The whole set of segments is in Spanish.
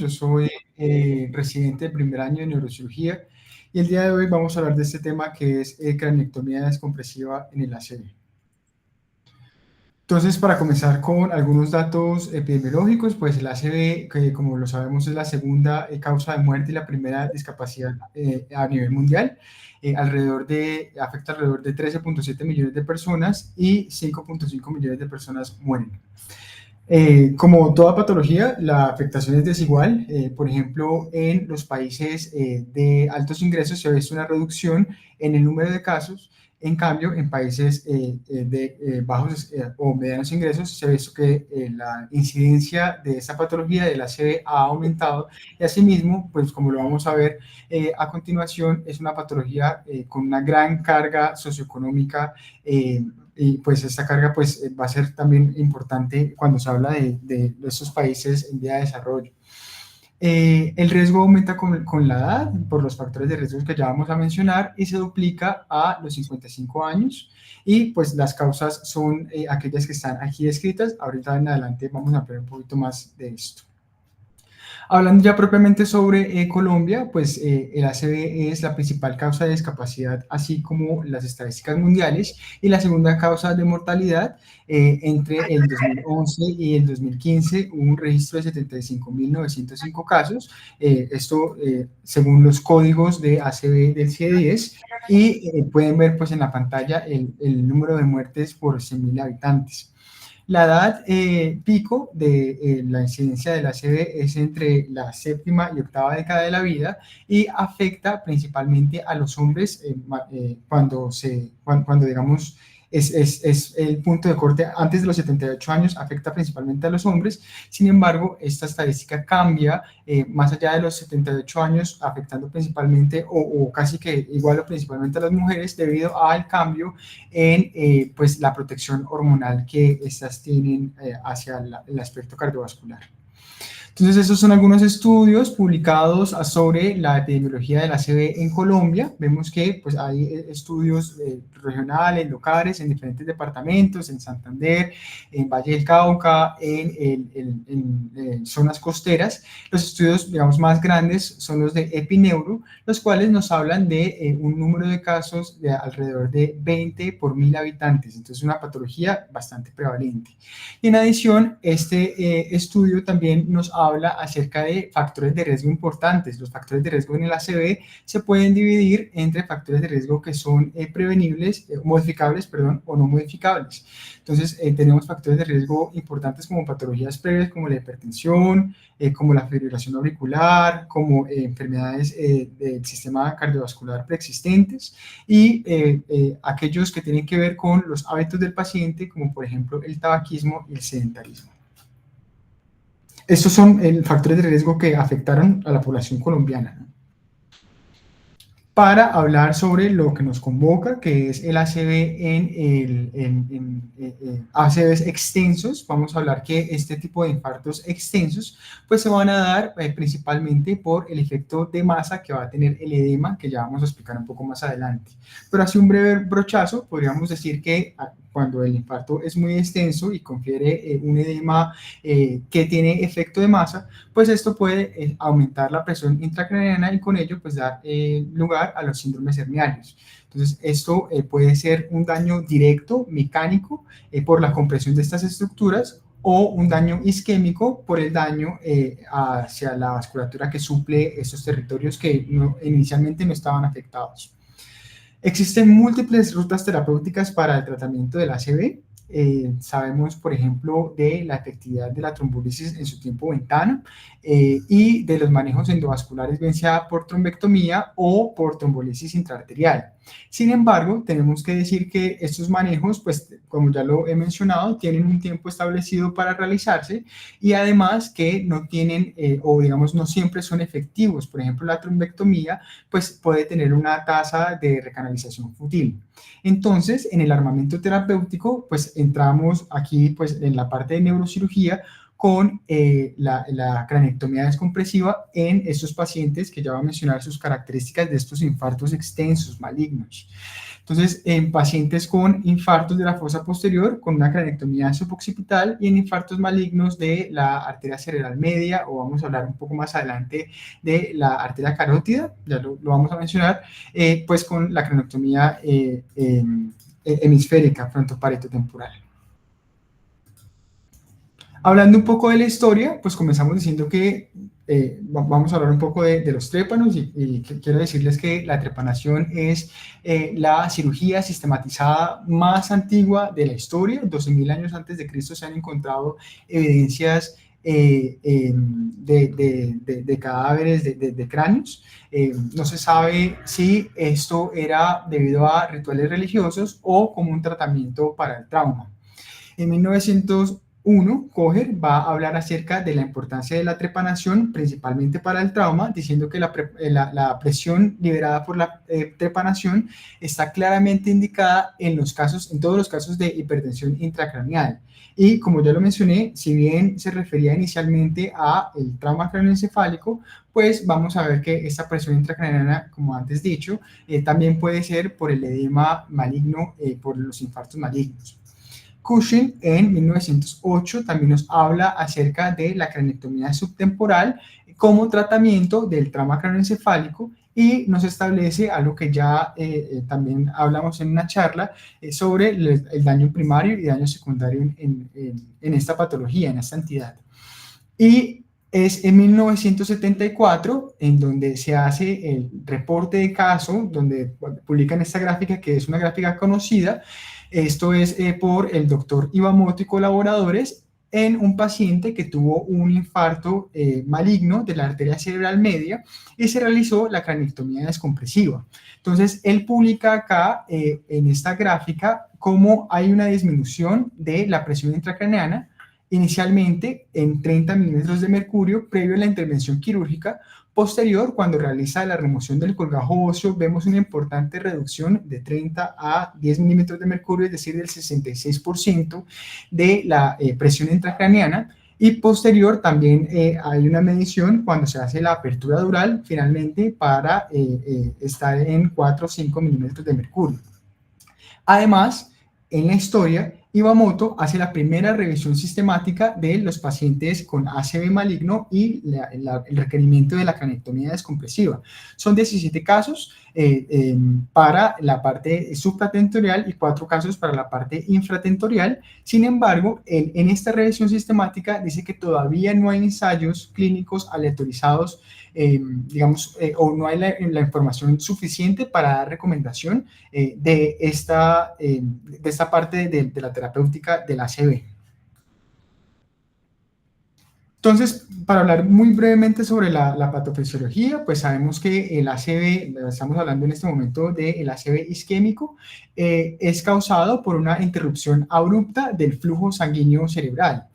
Yo soy residente de primer año de neurocirugía y el día de hoy vamos a hablar de este tema que es craniectomía descompresiva en el ACV. Entonces, para comenzar con algunos datos epidemiológicos, pues el ACV, que como lo sabemos es la segunda causa de muerte y la primera discapacidad a nivel mundial. Afecta alrededor de 13.7 millones de personas y 5.5 millones de personas mueren. Como toda patología, la afectación es desigual. Por ejemplo, en los países de altos ingresos se ha visto una reducción en el número de casos. En cambio, en países de bajos o medianos ingresos se ha visto que la incidencia de esta patología de la ACV ha aumentado y asimismo, pues como lo vamos a ver a continuación, es una patología con una gran carga socioeconómica y pues esta carga pues va a ser también importante cuando se habla de estos países en vía de desarrollo. El riesgo aumenta con la edad por los factores de riesgo que ya vamos a mencionar y se duplica a los 55 años y pues las causas son aquellas que están aquí descritas. Ahorita en adelante vamos a hablar un poquito más de esto. Hablando ya propiamente sobre Colombia, pues el ACV es la principal causa de discapacidad, así como las estadísticas mundiales, y la segunda causa de mortalidad. Entre el 2011 y el 2015 hubo un registro de 75.905 casos, esto según los códigos de ACV del CIE-10, y pueden ver pues en la pantalla el número de muertes por 100.000 habitantes. La edad pico de la incidencia del ACV es entre la séptima y octava década de la vida y afecta principalmente a los hombres cuando digamos, es el punto de corte antes de los 78 años, afecta principalmente a los hombres. Sin embargo, esta estadística cambia más allá de los 78 años, afectando principalmente o casi que igual o principalmente a las mujeres debido al cambio en pues la protección hormonal que estas tienen hacia el aspecto cardiovascular. Entonces, estos son algunos estudios publicados sobre la epidemiología del ACV en Colombia. Vemos que pues, hay estudios regionales, locales, en diferentes departamentos, en Santander, en Valle del Cauca, en zonas costeras. Los estudios, digamos, más grandes son los de Epineuro, los cuales nos hablan de un número de casos de alrededor de 20 por 1.000 habitantes. Entonces, una patología bastante prevalente. Y en adición, este estudio también nos habla acerca de factores de riesgo importantes. Los factores de riesgo en el ACV se pueden dividir entre factores de riesgo que son prevenibles, modificables, perdón, o no modificables. Entonces, tenemos factores de riesgo importantes como patologías previas como la hipertensión, como la fibrilación auricular, como enfermedades del sistema cardiovascular preexistentes y aquellos que tienen que ver con los hábitos del paciente, como por ejemplo el tabaquismo y el sedentarismo. Estos son factores de riesgo que afectaron a la población colombiana, ¿no? Para hablar sobre lo que nos convoca, que es el ACV en ACVs extensos, vamos a hablar que este tipo de infartos extensos pues se van a dar principalmente por el efecto de masa que va a tener el edema, que ya vamos a explicar un poco más adelante. Pero así un breve brochazo, podríamos decir que cuando el infarto es muy extenso y confiere un edema que tiene efecto de masa, pues esto puede aumentar la presión intracraniana y con ello pues dar lugar a los síndromes herniarios. Entonces esto puede ser un daño directo, mecánico, por la compresión de estas estructuras o un daño isquémico por el daño hacia la vasculatura que suple estos territorios que inicialmente no estaban afectados. Existen múltiples rutas terapéuticas para el tratamiento del ACV. Sabemos, por ejemplo, de la efectividad de la trombolisis en su tiempo ventana y de los manejos endovasculares, bien sea por trombectomía o por trombolisis intraarterial. Sin embargo, tenemos que decir que estos manejos, pues, como ya lo he mencionado, tienen un tiempo establecido para realizarse y además que no tienen o digamos no siempre son efectivos. Por ejemplo, la trombectomía, pues, puede tener una tasa de recanalización fútil. Entonces, en el armamento terapéutico, pues entramos aquí pues en la parte de neurocirugía con la craneectomía descompresiva en estos pacientes que ya voy a mencionar sus características de estos infartos extensos malignos. Entonces, en pacientes con infartos de la fosa posterior, con una craneectomía suboccipital, y en infartos malignos de la arteria cerebral media, o vamos a hablar un poco más adelante de la arteria carótida, ya lo vamos a mencionar, pues con la craneectomía hemisférica frontoparetotemporal. Hablando un poco de la historia, pues comenzamos diciendo que vamos a hablar un poco de los trépanos y quiero decirles que la trepanación es la cirugía sistematizada más antigua de la historia. 12.000 años antes de Cristo se han encontrado evidencias de cadáveres de cráneos. No se sabe si esto era debido a rituales religiosos o como un tratamiento para el trauma. En 1901, Kocher va a hablar acerca de la importancia de la trepanación, principalmente para el trauma, diciendo que la presión liberada por la trepanación está claramente indicada en todos los casos de hipertensión intracraneal. Y como ya lo mencioné, si bien se refería inicialmente a el trauma craneoencefálico, pues vamos a ver que esta presión intracraneana, como antes dicho, también puede ser por el edema maligno, por los infartos malignos. Cushing en 1908 también nos habla acerca de la craneectomía subtemporal como tratamiento del trauma craneoencefálico y nos establece algo que ya también hablamos en una charla sobre el daño primario y daño secundario en esta patología, en esta entidad. Y es en 1974 en donde se hace el reporte de caso, donde publican esta gráfica, que es una gráfica conocida. Esto es por el doctor Iwamoto y colaboradores en un paciente que tuvo un infarto maligno de la arteria cerebral media y se realizó la craneectomía descompresiva. Entonces, él publica acá en esta gráfica cómo hay una disminución de la presión intracraneana inicialmente en 30 milímetros de mercurio previo a la intervención quirúrgica. Posterior, cuando realiza la remoción del colgajo óseo, vemos una importante reducción de 30 a 10 milímetros de mercurio, es decir, del 66% de la presión intracraneana. Y posterior también hay una medición cuando se hace la apertura dural, finalmente, para estar en 4 o 5 milímetros de mercurio. Además, en la historia, Iwamoto hace la primera revisión sistemática de los pacientes con ACV maligno y el requerimiento de la craneectomía descompresiva. Son 17 casos para la parte supratentorial y 4 casos para la parte infratentorial. Sin embargo, en esta revisión sistemática dice que todavía no hay ensayos clínicos aleatorizados, o no hay la información suficiente para dar recomendación de esta parte de la terapéutica del ACV. Entonces, para hablar muy brevemente sobre la patofisiología, pues sabemos que el ACV, estamos hablando en este momento del ACV isquémico, es causado por una interrupción abrupta del flujo sanguíneo cerebral.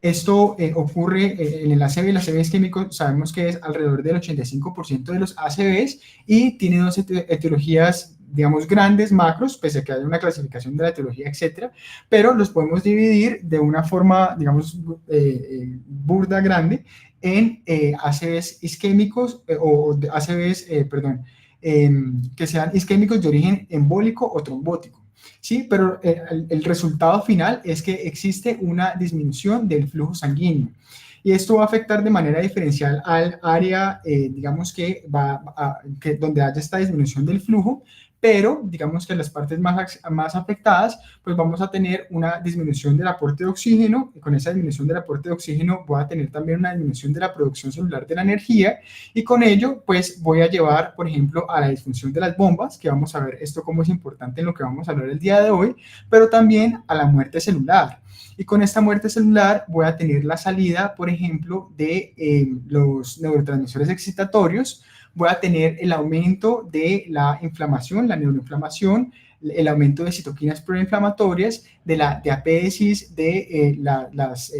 Esto ocurre en el ACV isquémico, sabemos que es alrededor del 85% de los ACVs y tiene dos etiologías, digamos, grandes, macros, pese a que hay una clasificación de la etiología, etcétera, pero los podemos dividir de una forma, digamos, burda, grande, en ACVs isquémicos o ACVs, que sean isquémicos de origen embólico o trombótico. Sí, pero el resultado final es que existe una disminución del flujo sanguíneo. Y esto va a afectar de manera diferencial al área, digamos que donde haya esta disminución del flujo, pero digamos que en las partes más afectadas, pues vamos a tener una disminución del aporte de oxígeno, y con esa disminución del aporte de oxígeno voy a tener también una disminución de la producción celular de la energía, y con ello, pues voy a llevar, por ejemplo, a la disfunción de las bombas, que vamos a ver esto cómo es importante en lo que vamos a hablar el día de hoy, pero también a la muerte celular. Y con esta muerte celular voy a tener la salida, por ejemplo, de los neurotransmisores excitatorios, voy a tener el aumento de la inflamación, la neuroinflamación, el aumento de citoquinas proinflamatorias, de la diapédesis de las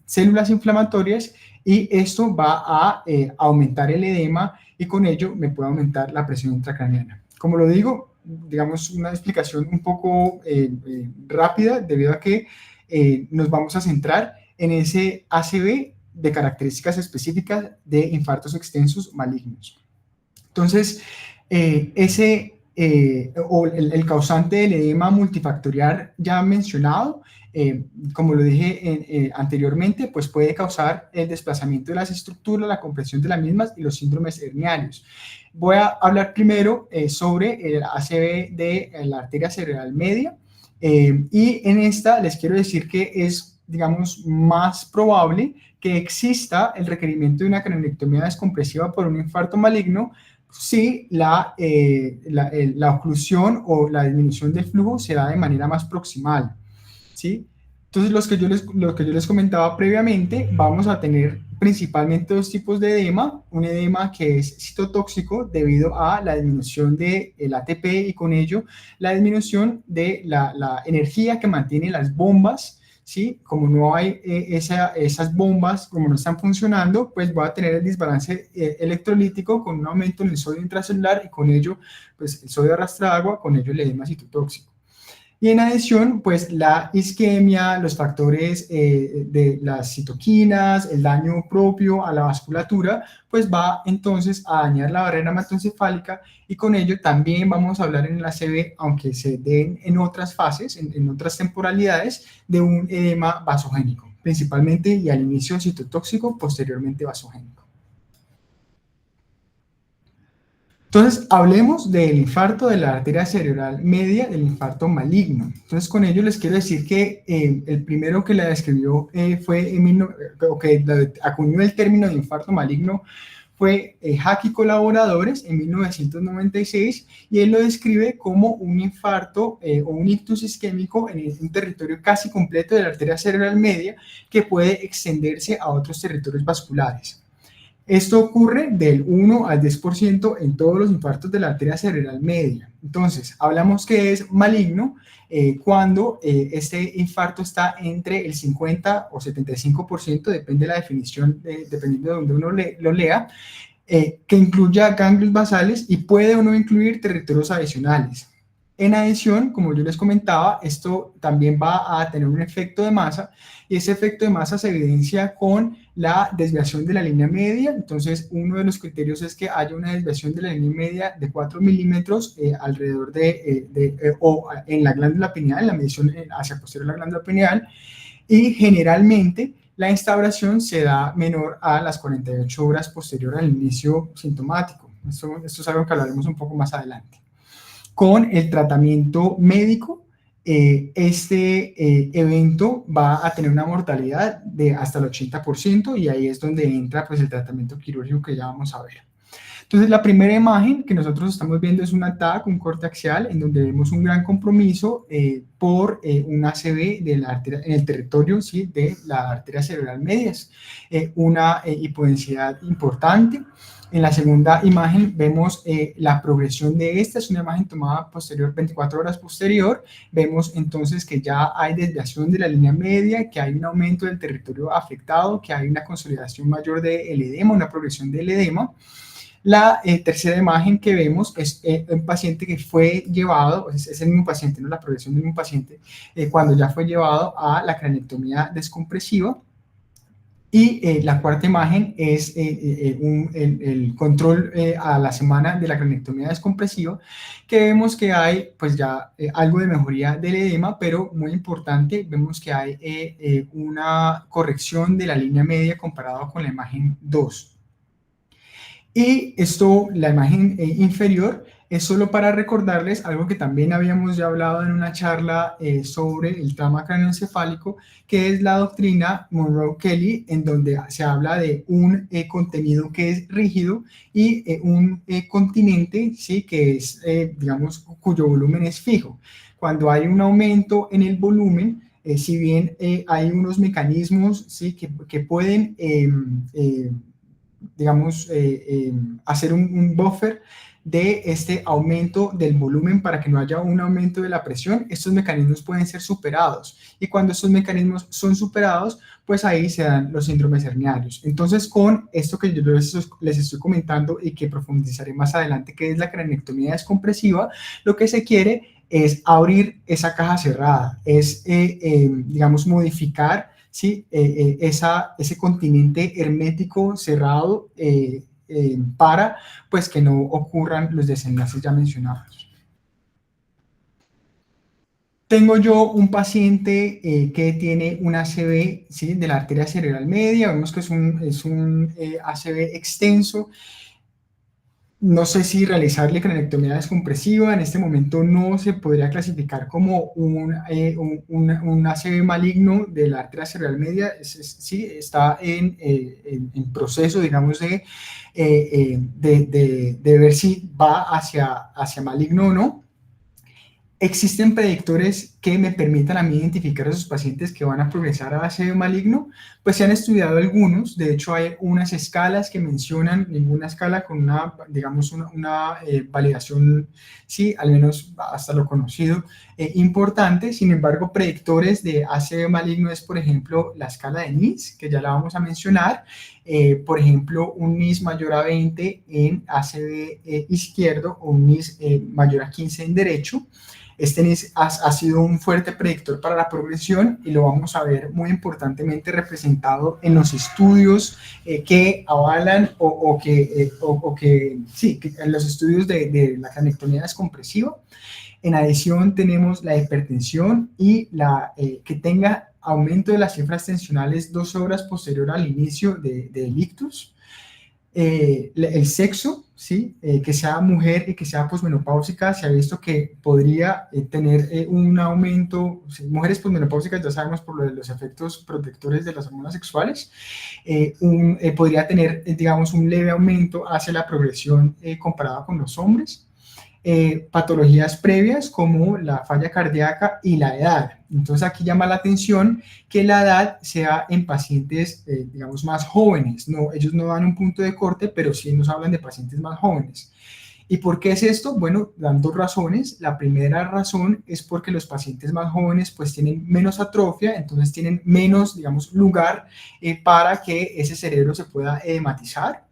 células inflamatorias, y esto va a aumentar el edema y con ello me puede aumentar la presión intracraneana. Como lo digo, digamos una explicación un poco rápida debido a que nos vamos a centrar en ese ACV de características específicas de infartos extensos malignos. Entonces, el causante del edema multifactorial ya mencionado, como lo dije anteriormente, pues puede causar el desplazamiento de las estructuras, la compresión de las mismas y los síndromes herniarios. Voy a hablar primero sobre el ACV de la arteria cerebral media, y en esta les quiero decir que es, digamos, más probable que exista el requerimiento de una craniolectomía descompresiva por un infarto maligno si la oclusión o la disminución del flujo se da de manera más proximal, ¿sí? Entonces, lo que yo les comentaba previamente, vamos a tener principalmente dos tipos de edema. Un edema que es citotóxico debido a la disminución del ATP y con ello la disminución de la energía que mantiene las bombas, ¿sí? Como no hay esas bombas, como no están funcionando, pues va a tener el desbalance electrolítico con un aumento en el sodio intracelular y con ello, pues el sodio arrastra agua, con ello el edema citotóxico. Y en adición, pues la isquemia, los factores de las citoquinas, el daño propio a la vasculatura, pues va entonces a dañar la barrera hematoencefálica y con ello también vamos a hablar en la CB, aunque se den en otras fases, en otras temporalidades, de un edema vasogénico, principalmente y al inicio citotóxico, posteriormente vasogénico. Entonces, hablemos del infarto de la arteria cerebral media, del infarto maligno. Entonces, con ello les quiero decir que el primero que la describió que acuñó el término de infarto maligno fue Hack y colaboradores en 1996, y él lo describe como un infarto o un ictus isquémico en un territorio casi completo de la arteria cerebral media que puede extenderse a otros territorios vasculares. Esto ocurre del 1 al 10% en todos los infartos de la arteria cerebral media. Entonces, hablamos que es maligno cuando este infarto está entre el 50 o 75%, depende de la definición, dependiendo de donde uno lo lea, que incluya ganglios basales y puede o no incluir territorios adicionales. En adición, como yo les comentaba, esto también va a tener un efecto de masa, y ese efecto de masa se evidencia con la desviación de la línea media. Entonces, uno de los criterios es que haya una desviación de la línea media de 4 milímetros alrededor o en la glándula pineal, la medición hacia posterior a la glándula pineal, y generalmente la instauración se da menor a las 48 horas posterior al inicio sintomático. Esto es algo que hablaremos un poco más adelante. Con el tratamiento médico, este evento va a tener una mortalidad de hasta el 80%, y ahí es donde entra pues el tratamiento quirúrgico que ya vamos a ver. Entonces, la primera imagen que nosotros estamos viendo es un TAC, un corte axial, en donde vemos un gran compromiso por un ACV de la arteria, en el territorio, ¿sí?, de la arteria cerebral media, una hipodensidad importante. En la segunda imagen vemos la progresión de esta, es una imagen tomada posterior, 24 horas posterior. Vemos entonces que ya hay desviación de la línea media, que hay un aumento del territorio afectado, que hay una consolidación mayor del edema, una progresión del edema. La tercera imagen que vemos es un paciente que fue llevado, es el mismo paciente, no la progresión del mismo paciente, cuando ya fue llevado a la craniotomía descompresiva. Y la cuarta imagen es el control a la semana de la craniotomía descompresiva, que vemos que hay pues ya algo de mejoría del edema, pero muy importante, vemos que hay una corrección de la línea media comparado con la imagen 2. Y esto, la imagen inferior, es solo para recordarles algo que también habíamos ya hablado en una charla sobre el trauma craneoencefálico, que es la doctrina Monroe-Kelly, en donde se habla de un contenido que es rígido y un continente, ¿sí?, que es, digamos, cuyo volumen es fijo. Cuando hay un aumento en el volumen, si bien hay unos mecanismos, ¿sí?, que pueden digamos, hacer un buffer de este aumento del volumen para que no haya un aumento de la presión, estos mecanismos pueden ser superados. Y cuando estos mecanismos son superados, pues ahí se dan los síndromes herniarios. Entonces, con esto que yo les estoy comentando y que profundizaré más adelante, que es la craniotomía descompresiva, lo que se quiere es abrir esa caja cerrada, es, digamos, modificar, ¿sí? Ese continente hermético cerrado para pues, que no ocurran los desenlaces ya mencionados. Tengo yo un paciente que tiene un ACV, ¿sí? De la arteria cerebral media, vemos que es un ACV extenso. No sé si realizarle cranectomía descompresiva, en este momento no se podría clasificar como un ACV maligno de la arteria cerebral media, sí, está en proceso, digamos, de ver si va hacia maligno o no. ¿Existen predictores que me permitan a mí identificar a esos pacientes que van a progresar a ACV maligno? Pues se han estudiado algunos, de hecho hay unas escalas que mencionan, ninguna escala con una, digamos, una validación, sí, al menos hasta lo conocido, importante. Sin embargo, predictores de ACV maligno es, por ejemplo, la escala de NIS, que ya la vamos a mencionar, por ejemplo, un NIS mayor a 20 en ACV izquierdo o un NIS mayor a 15 en derecho. Este NIS ha sido un fuerte predictor para la progresión y lo vamos a ver muy importantemente representado en los estudios que avalan sí, en los estudios de la cranectomía descompresiva. En adición tenemos la hipertensión y que tenga aumento de las cifras tensionales 2 horas posterior al inicio del ictus. El sexo, ¿sí? Que sea mujer y que sea posmenopáusica, se ha visto que podría tener un aumento, ¿sí? Mujeres posmenopáusicas ya sabemos por lo de los efectos protectores de las hormonas sexuales, podría tener, digamos, un leve aumento hacia la progresión comparada con los hombres. Patologías previas como la falla cardíaca y la edad. Entonces aquí llama la atención que la edad sea en pacientes, digamos, más jóvenes. No, ellos no dan un punto de corte, pero sí nos hablan de pacientes más jóvenes. ¿Y por qué es esto? Bueno, dan dos razones. La primera razón es porque los pacientes más jóvenes pues tienen menos atrofia, entonces tienen menos, digamos, lugar para que ese cerebro se pueda edematizar.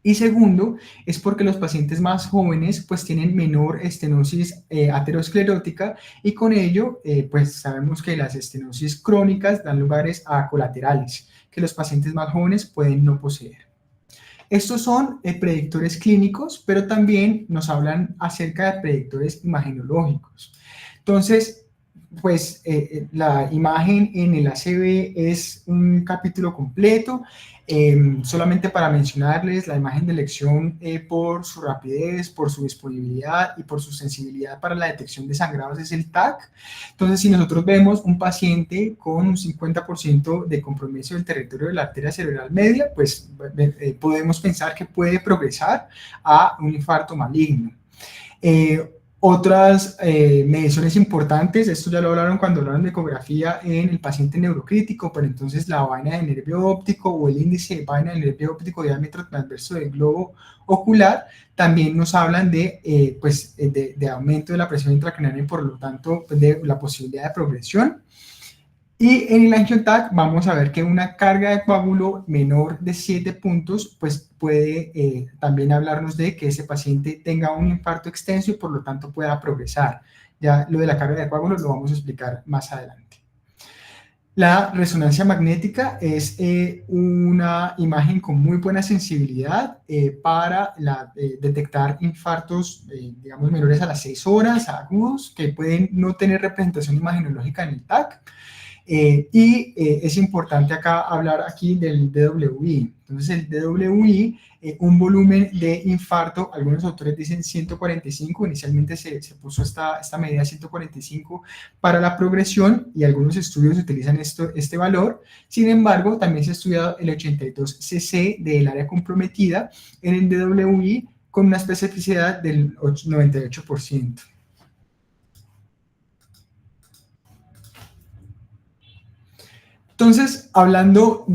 Y segundo, es porque los pacientes más jóvenes pues tienen menor estenosis aterosclerótica y con ello pues sabemos que las estenosis crónicas dan lugares a colaterales que los pacientes más jóvenes pueden no poseer. Estos son predictores clínicos, pero también nos hablan acerca de predictores imagenológicos. Entonces, pues la imagen en el ACV es un capítulo completo. Solamente para mencionarles, la imagen de elección por su rapidez, por su disponibilidad y por su sensibilidad para la detección de sangrados es el TAC. Entonces, si nosotros vemos un paciente con un 50% de compromiso del territorio de la arteria cerebral media, pues podemos pensar que puede progresar a un infarto maligno. Otras mediciones importantes, esto ya lo hablaron cuando hablaron de ecografía en el paciente neurocrítico, pero entonces la vaina de nervio óptico o el índice de vaina del nervio óptico diámetro transverso del globo ocular, también nos hablan de aumento de la presión intracraneal y por lo tanto de la posibilidad de progresión. Y en el angioTAC vamos a ver que una carga de coágulo menor de 7 puntos pues puede también hablarnos de que ese paciente tenga un infarto extenso y por lo tanto pueda progresar. Ya lo de la carga de coágulo lo vamos a explicar más adelante. La resonancia magnética es una imagen con muy buena sensibilidad para detectar infartos, digamos, menores a las 6 horas, agudos, que pueden no tener representación imagenológica en el TAC. Es importante acá hablar aquí del DWI. Entonces el DWI, un volumen de infarto, algunos autores dicen 145, inicialmente se puso esta medida 145 para la progresión y algunos estudios utilizan este valor. Sin embargo, también se ha estudiado el 82 cc del área comprometida en el DWI con una especificidad del 98%. Entonces, hablando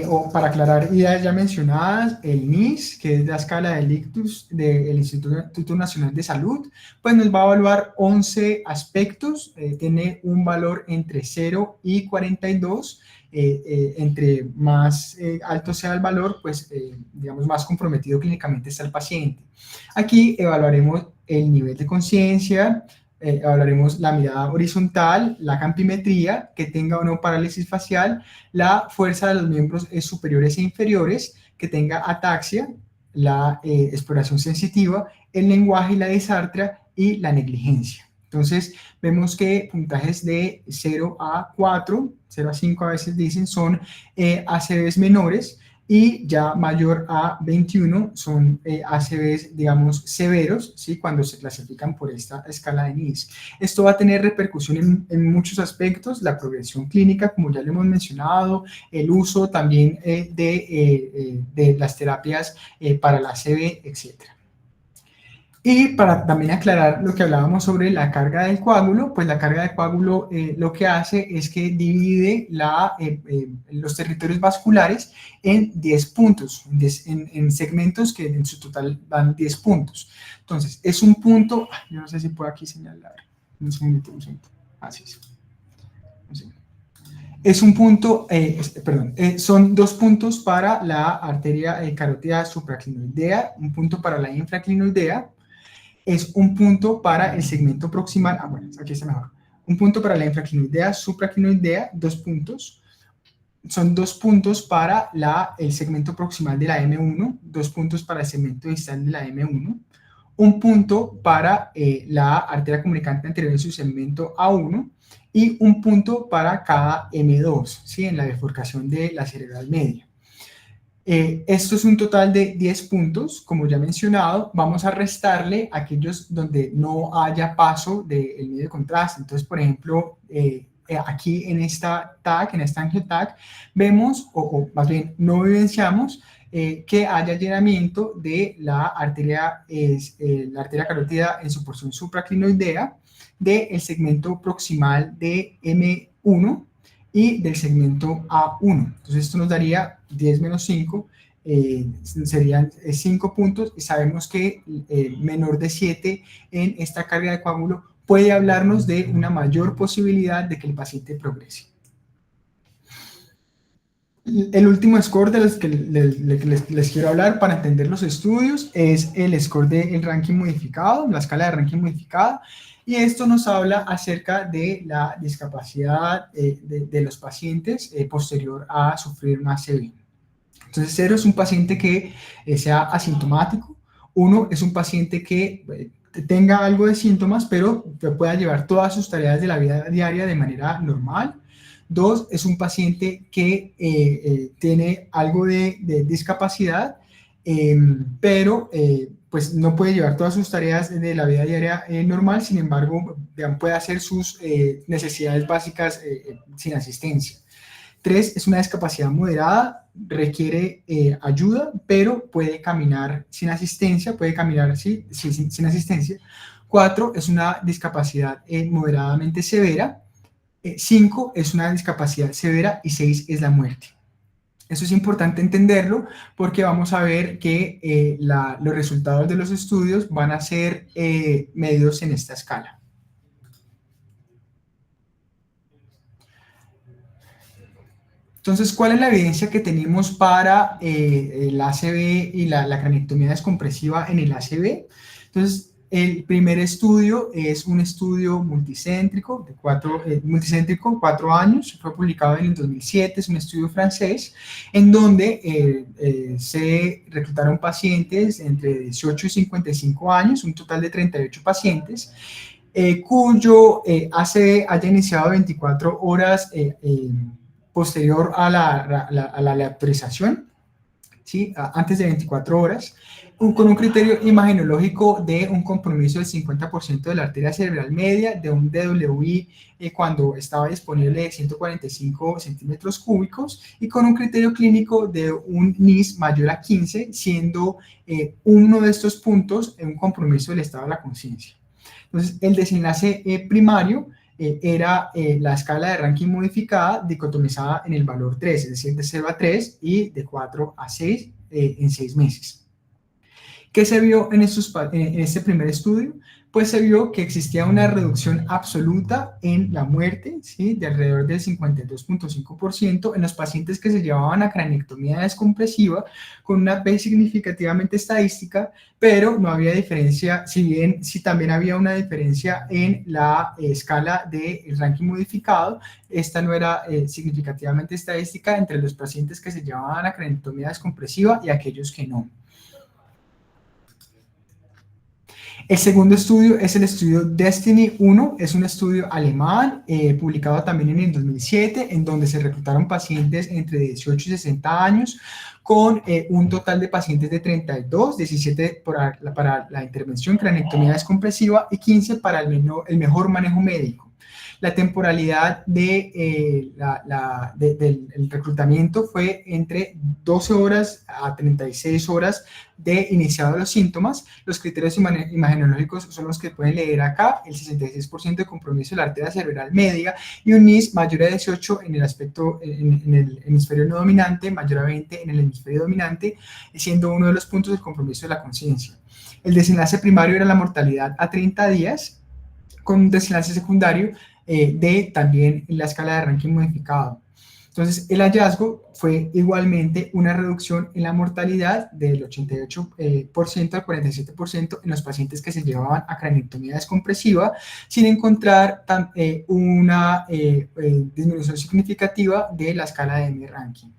o para aclarar ideas ya mencionadas, el NIS, que es la escala del ictus del Instituto Nacional de Salud, pues nos va a evaluar 11 aspectos, tiene un valor entre 0 y 42, entre más alto sea el valor, pues digamos más comprometido clínicamente está el paciente. Aquí evaluaremos el nivel de conciencia, hablaremos la mirada horizontal, la campimetría, que tenga o no parálisis facial, la fuerza de los miembros superiores e inferiores, que tenga ataxia, la exploración sensitiva, el lenguaje y la disartria y la negligencia. Entonces, vemos que puntajes de 0 a 4, 0 a 5 a veces dicen, son ACVs menores, y ya mayor a 21 son ACVs, digamos, severos, ¿sí? Cuando se clasifican por esta escala de NIS. Esto va a tener repercusión en muchos aspectos, la progresión clínica, como ya lo hemos mencionado, el uso también de las terapias para la ACV, etcétera. Y para también aclarar lo que hablábamos sobre la carga del coágulo, pues la carga del coágulo lo que hace es que divide los territorios vasculares en 10 puntos, en segmentos que en su total dan 10 puntos. Entonces, es un punto, yo no sé si puedo aquí señalar, un segundito. Así es. Es un punto, son 2 puntos para la arteria carótida supraclinoidea, un punto para la infraclinoidea, es un punto para el segmento proximal, bueno, aquí está mejor, un punto para la infraclinoidea, supraclinoidea, 2 puntos, son 2 puntos para el segmento proximal de la M1, 2 puntos para el segmento distal de la M1, un punto para la arteria comunicante anterior en su segmento A1 y un punto para cada M2, ¿sí? En la bifurcación de la cerebral media. Esto es un total de 10 puntos, como ya mencionado, vamos a restarle aquellos donde no haya paso del medio de contraste. Entonces, por ejemplo, aquí en esta TAC, en esta angio TAC, vemos, o más bien no evidenciamos, que haya llenamiento de la arteria carótida en su porción supraclinoidea, del segmento proximal de M1, y del segmento A1. Entonces esto nos daría 10 menos 5, serían 5 puntos, y sabemos que menor de 7 en esta carga de coágulo puede hablarnos de una mayor posibilidad de que el paciente progrese. El último score de los que les quiero hablar para entender los estudios es el score del ranking modificado, la escala de ranking modificada, y esto nos habla acerca de la discapacidad de los pacientes posterior a sufrir una ACV. Entonces, 0 es un paciente que sea asintomático, 1 es un paciente que tenga algo de síntomas, pero que pueda llevar todas sus tareas de la vida diaria de manera normal. 2 es un paciente que tiene algo de discapacidad, pero pues no puede llevar todas sus tareas de la vida diaria normal, sin embargo, puede hacer sus necesidades básicas sin asistencia. 3 es una discapacidad moderada, requiere ayuda, pero puede caminar sin asistencia, puede caminar sin asistencia. 4 es una discapacidad moderadamente severa. 5 es una discapacidad severa y 6 es la muerte. Eso es importante entenderlo porque vamos a ver que los resultados de los estudios van a ser medidos en esta escala. Entonces, ¿cuál es la evidencia que tenemos para el ACV y la cranectomía descompresiva en el ACV? Entonces, el primer estudio es un estudio multicéntrico de 4 años, fue publicado en el 2007, es un estudio francés, en donde se reclutaron pacientes entre 18 y 55 años, un total de 38 pacientes, cuyo ACV haya iniciado 24 horas posterior a la aleatorización, ¿sí? Antes de 24 horas, con un criterio imagenológico de un compromiso del 50% de la arteria cerebral media, de un DWI cuando estaba disponible de 145 centímetros cúbicos, y con un criterio clínico de un NIS mayor a 15, siendo uno de estos puntos un compromiso del estado de la conciencia. Entonces, el desenlace primario era la escala de ranking modificada dicotomizada en el valor 3, es decir, de 0 a 3 y de 4 a 6 en 6 meses. ¿Qué se vio en este primer estudio? Pues se vio que existía una reducción absoluta en la muerte, ¿sí? De alrededor del 52.5% en los pacientes que se llevaban a cranectomía descompresiva, con una P significativamente estadística, pero no había diferencia, si bien sí también había una diferencia en la escala del ranking modificado. Esta no era significativamente estadística entre los pacientes que se llevaban a cranectomía descompresiva y aquellos que no. El segundo estudio es el estudio Destiny 1, es un estudio alemán, publicado también en el 2007, en donde se reclutaron pacientes entre 18 y 60 años, con un total de pacientes de 32, 17 para la intervención cranectomía descompresiva y 15 para el mejor manejo médico. La temporalidad del reclutamiento fue entre 12 horas a 36 horas de iniciado los síntomas. Los criterios imagenológicos son los que pueden leer acá: el 66% de compromiso de la arteria cerebral media y un NIS mayor a 18 en el aspecto, en el hemisferio no dominante, mayor a 20 en el hemisferio dominante, siendo uno de los puntos del compromiso de la conciencia. El desenlace primario era la mortalidad a 30 días, con un desenlace secundario de también la escala de ranking modificado. Entonces, el hallazgo fue igualmente una reducción en la mortalidad del 88% al 47% en los pacientes que se llevaban a cranectomía descompresiva, sin encontrar una disminución significativa de la escala de M-ranking.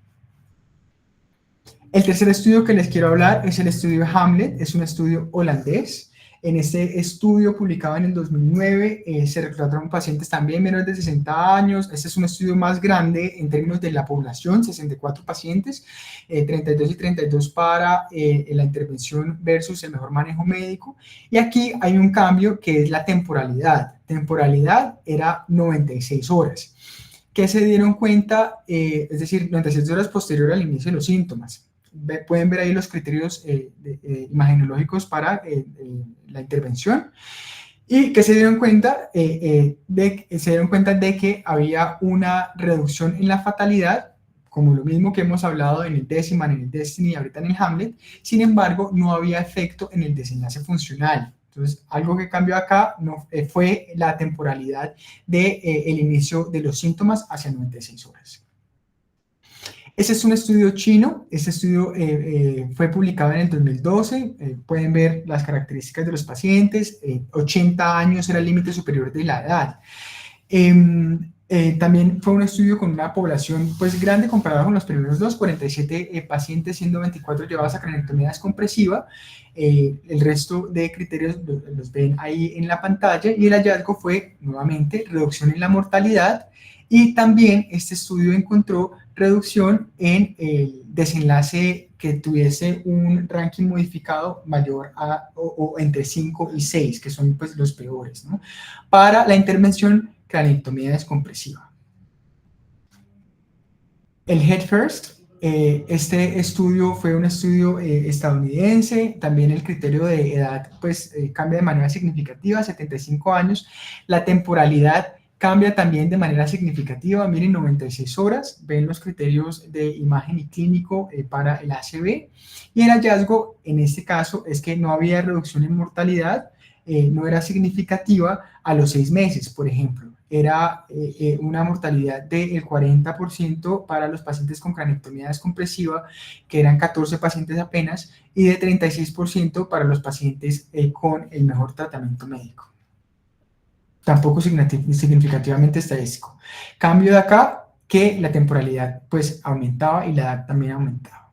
El tercer estudio que les quiero hablar es el estudio Hamlet, es un estudio holandés. En este estudio, publicado en el 2009, se reclutaron pacientes también menores de 60 años. Este es un estudio más grande en términos de la población, 64 pacientes, 32 y 32 para la intervención versus el mejor manejo médico. Y aquí hay un cambio que es la temporalidad. Temporalidad era 96 horas. ¿Qué se dieron cuenta? Es decir, 96 horas posterior al inicio de los síntomas. Pueden ver ahí los criterios imagenológicos para la intervención, y que se dieron cuenta de que había una reducción en la fatalidad, como lo mismo que hemos hablado en el Decimal, en el Destiny y ahorita en el Hamlet. Sin embargo, no había efecto en el desenlace funcional. Entonces, algo que cambió acá fue la temporalidad del inicio de los síntomas hacia 96 horas. Este es un estudio chino. Este estudio fue publicado en el 2012. Pueden ver las características de los pacientes. 80 años era el límite superior de la edad. También fue un estudio con una población pues grande comparado con los primeros dos: 47 pacientes, siendo 24 llevados a cranectomía descompresiva. El resto de criterios los ven ahí en la pantalla, y el hallazgo fue nuevamente reducción en la mortalidad, y también este estudio encontró reducción en el desenlace que tuviese un ranking modificado mayor a o entre 5 y 6, que son pues los peores, ¿no?, para la intervención cranectomía descompresiva. El Head First, este estudio fue un estudio estadounidense. También el criterio de edad pues cambia de manera significativa, 75 años. La temporalidad cambia también de manera significativa. Miren, 96 horas, ven los criterios de imagen y clínico para el ACV. Y el hallazgo en este caso es que no había reducción en mortalidad, no era significativa a los 6 meses, por ejemplo. Era una mortalidad del 40% para los pacientes con cranectomía descompresiva, que eran 14 pacientes apenas, y de 36% para los pacientes con el mejor tratamiento médico. Tampoco significativamente estadístico. Cambio de acá, que la temporalidad pues aumentaba y la edad también aumentaba.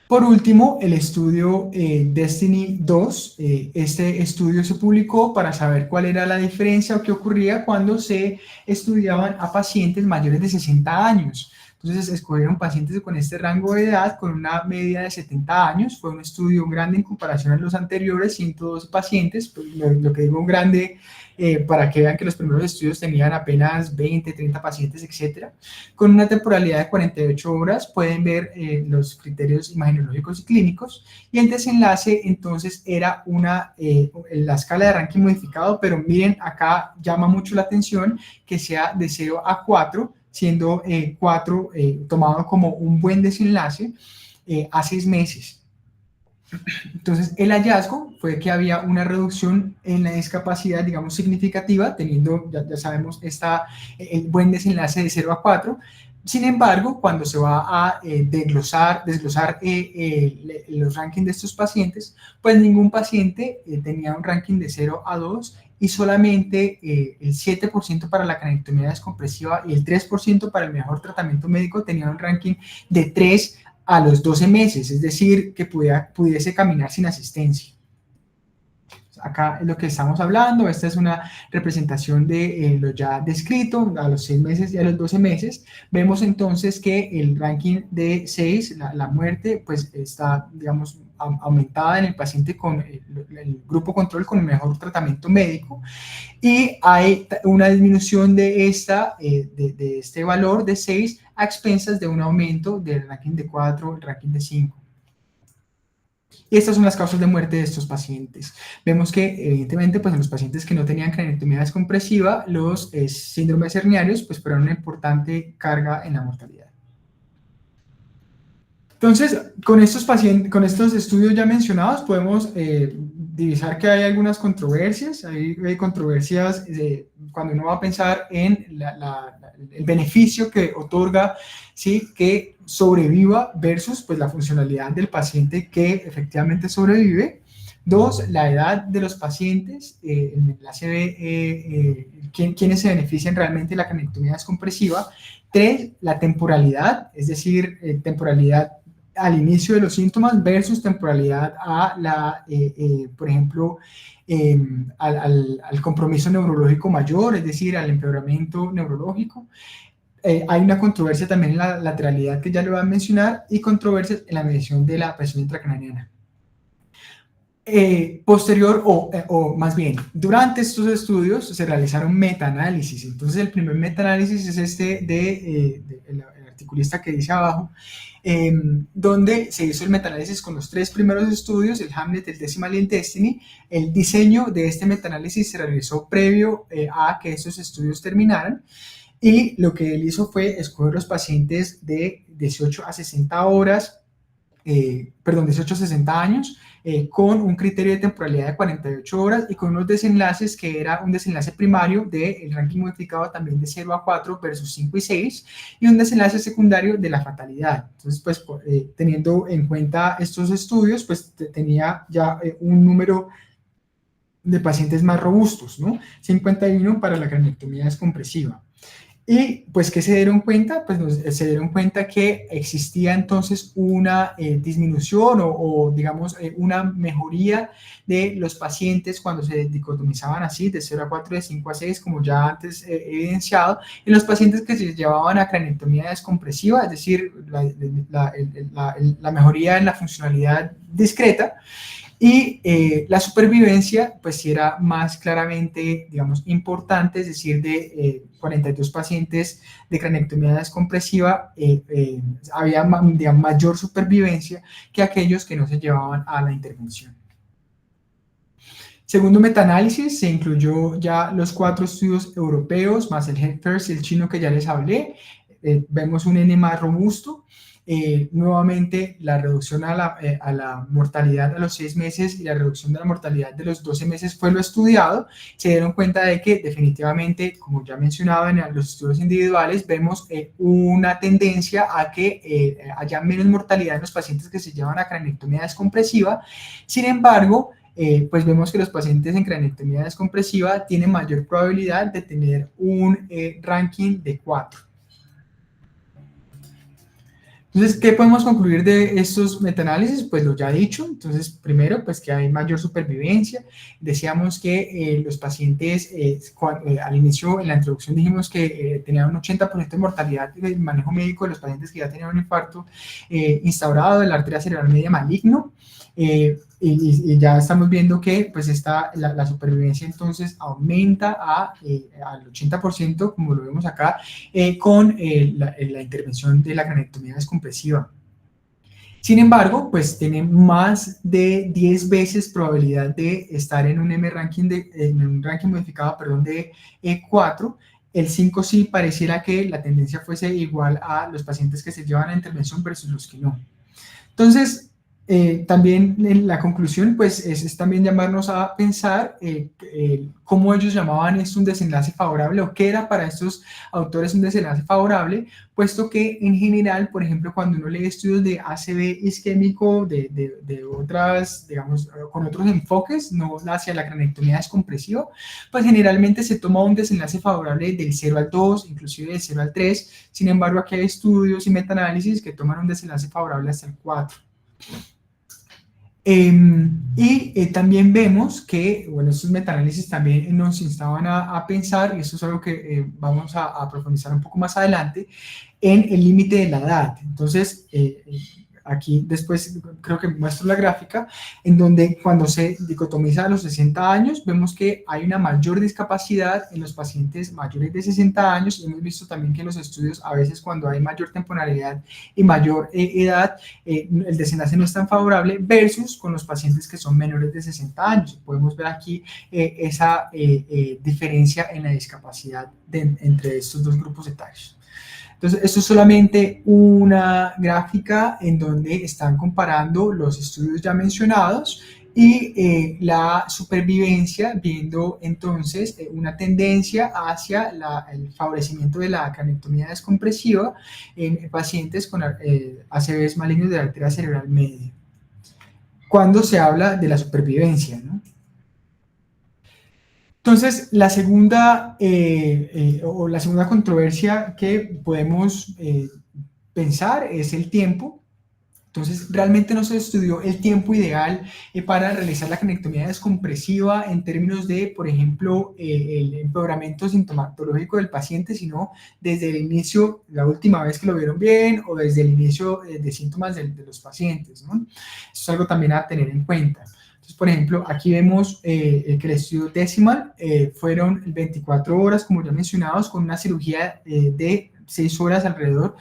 Por último, el estudio Destiny 2, este estudio se publicó para saber cuál era la diferencia o qué ocurría cuando se estudiaban a pacientes mayores de 60 años. Entonces, escogieron pacientes con este rango de edad, con una media de 70 años. Fue un estudio grande en comparación a los anteriores, 112 pacientes, pues lo que digo grande, para que vean que los primeros estudios tenían apenas 20, 30 pacientes, etcétera. Con una temporalidad de 48 horas, pueden ver los criterios imagenológicos y clínicos, y el desenlace entonces era la escala de ranking modificado, pero miren, acá llama mucho la atención que sea de 0 a 4, siendo 4 tomado como un buen desenlace a 6 meses. Entonces, el hallazgo fue que había una reducción en la discapacidad, digamos, significativa, teniendo, ya sabemos, el buen desenlace de 0 a 4. Sin embargo, cuando se va a desglosar los rankings de estos pacientes, pues ningún paciente tenía un ranking de 0 a 2 y solamente el 7% para la cranectomía descompresiva y el 3% para el mejor tratamiento médico tenía un ranking de 3 a los 12 meses, es decir, que pudiese caminar sin asistencia. Acá es lo que estamos hablando, esta es una representación de lo ya descrito, a los 6 meses y a los 12 meses. Vemos entonces que el ranking de 6, la muerte, pues está, digamos, aumentada en el paciente con el grupo control con el mejor tratamiento médico, y hay una disminución de este valor de 6 a expensas de un aumento del ranking de 4, el ranking de 5. Y estas son las causas de muerte de estos pacientes. Vemos que, evidentemente, pues en los pacientes que no tenían craniotomía descompresiva, los síndromes herniarios pues fueron una importante carga en la mortalidad. Entonces, con estos estudios ya mencionados, podemos divisar que hay algunas controversias. Hay controversias cuando uno va a pensar en el beneficio que otorga, ¿sí?, que sobreviva versus pues, la funcionalidad del paciente que efectivamente sobrevive. 2, la edad de los pacientes, en la CB, quiénes se benefician realmente de la craniotomía descompresiva. 3, la temporalidad, es decir, temporalidad al inicio de los síntomas versus temporalidad por ejemplo, al compromiso neurológico mayor, es decir, al empeoramiento neurológico. Hay una controversia también en la lateralidad que ya lo voy a mencionar y controversias en la medición de la presión intracraneana. Posterior, o más bien, durante estos estudios se realizaron metaanálisis. Entonces, el primer metaanálisis es el articulista que dice abajo, donde se hizo el metaanálisis con los 3 primeros estudios, el Hamlet, el Decimal y el Destiny. El diseño de este metaanálisis se realizó previo a que estos estudios terminaran, y lo que él hizo fue escoger los pacientes de 18 a 60 horas, 18 a 60 años, con un criterio de temporalidad de 48 horas y con unos desenlaces que era un desenlace primario del ranking modificado también de 0 a 4 versus 5 y 6, y un desenlace secundario de la fatalidad. Entonces, pues, teniendo en cuenta estos estudios, pues tenía ya un número de pacientes más robustos, ¿no? 51 para la craniotomía descompresiva. Y pues, ¿qué se dieron cuenta? Pues se dieron cuenta que existía entonces una disminución digamos, una mejoría de los pacientes cuando se dicotomizaban así, de 0 a 4, de 5 a 6, como ya antes he evidenciado, en los pacientes que se llevaban a craniotomía descompresiva, es decir, la mejoría en la funcionalidad discreta. Y la supervivencia, pues sí era más claramente, digamos, importante, es decir, de 42 pacientes de cranectomía descompresiva, había, digamos, mayor supervivencia que aquellos que no se llevaban a la intervención. Segundo metaanálisis, se incluyó ya los 4 estudios europeos, más el Head-First y el chino que ya les hablé. Vemos un N más robusto. Nuevamente, la reducción a la mortalidad a los 6 meses y la reducción de la mortalidad de los 12 meses fue lo estudiado. Se dieron cuenta de que definitivamente, como ya mencionaba en los estudios individuales, vemos una tendencia a que haya menos mortalidad en los pacientes que se llevan a cranectomía descompresiva. Sin embargo, pues vemos que los pacientes en cranectomía descompresiva tienen mayor probabilidad de tener un ranking de 4. Entonces, ¿qué podemos concluir de estos metaanálisis? Pues lo ya dicho. Entonces, primero, pues que hay mayor supervivencia. Decíamos que los pacientes, al inicio, en la introducción dijimos que tenían un 80% de mortalidad del manejo médico de los pacientes que ya tenían un infarto instaurado de la arteria cerebral media maligno. Y ya estamos viendo que pues la supervivencia entonces aumenta al 80%, como lo vemos acá, con la intervención de la cranectomía descompresiva. Sin embargo, pues tienen más de 10 veces probabilidad de estar en un ranking modificado, perdón, de 4. El 5 sí pareciera que la tendencia fuese igual a los pacientes que se llevan a intervención versus los que no. Entonces, También en la conclusión, pues, es también llamarnos a pensar cómo ellos llamaban esto un desenlace favorable o qué era para estos autores un desenlace favorable, puesto que en general, por ejemplo, cuando uno lee estudios de ACV isquémico, de otras, digamos, con otros enfoques, no hacia la cranectomía descompresiva, pues generalmente se toma un desenlace favorable del 0 al 2, inclusive del 0 al 3. Sin embargo, aquí hay estudios y metaanálisis que toman un desenlace favorable hasta el 4. También vemos que, bueno, estos metaanálisis también nos instaban a pensar, y esto es algo que vamos a profundizar un poco más adelante, en el límite de la edad. Entonces, aquí después creo que muestro la gráfica, en donde cuando se dicotomiza a los 60 años, vemos que hay una mayor discapacidad en los pacientes mayores de 60 años, y hemos visto también que en los estudios, a veces cuando hay mayor temporalidad y mayor edad, el desenlace no es tan favorable, versus con los pacientes que son menores de 60 años. Podemos ver aquí esa diferencia en la discapacidad entre estos dos grupos etarios. Entonces, esto es solamente una gráfica en donde están comparando los estudios ya mencionados y la supervivencia, viendo entonces una tendencia hacia el favorecimiento de la cranectomía descompresiva en pacientes con ACVs malignos de la arteria cerebral media. Cuando se habla de la supervivencia, ¿no? Entonces, la segunda, la segunda controversia que podemos pensar es el tiempo. Entonces, realmente no se estudió el tiempo ideal para realizar la cranectomía descompresiva en términos de, por ejemplo, el empeoramiento sintomatológico del paciente, sino desde el inicio, la última vez que lo vieron bien, o desde el inicio de síntomas de los pacientes, ¿no? Eso es algo también a tener en cuenta. Entonces, por ejemplo, aquí vemos que el estudio Decimal fueron 24 horas, como ya mencionados, con una cirugía de 6 horas alrededor,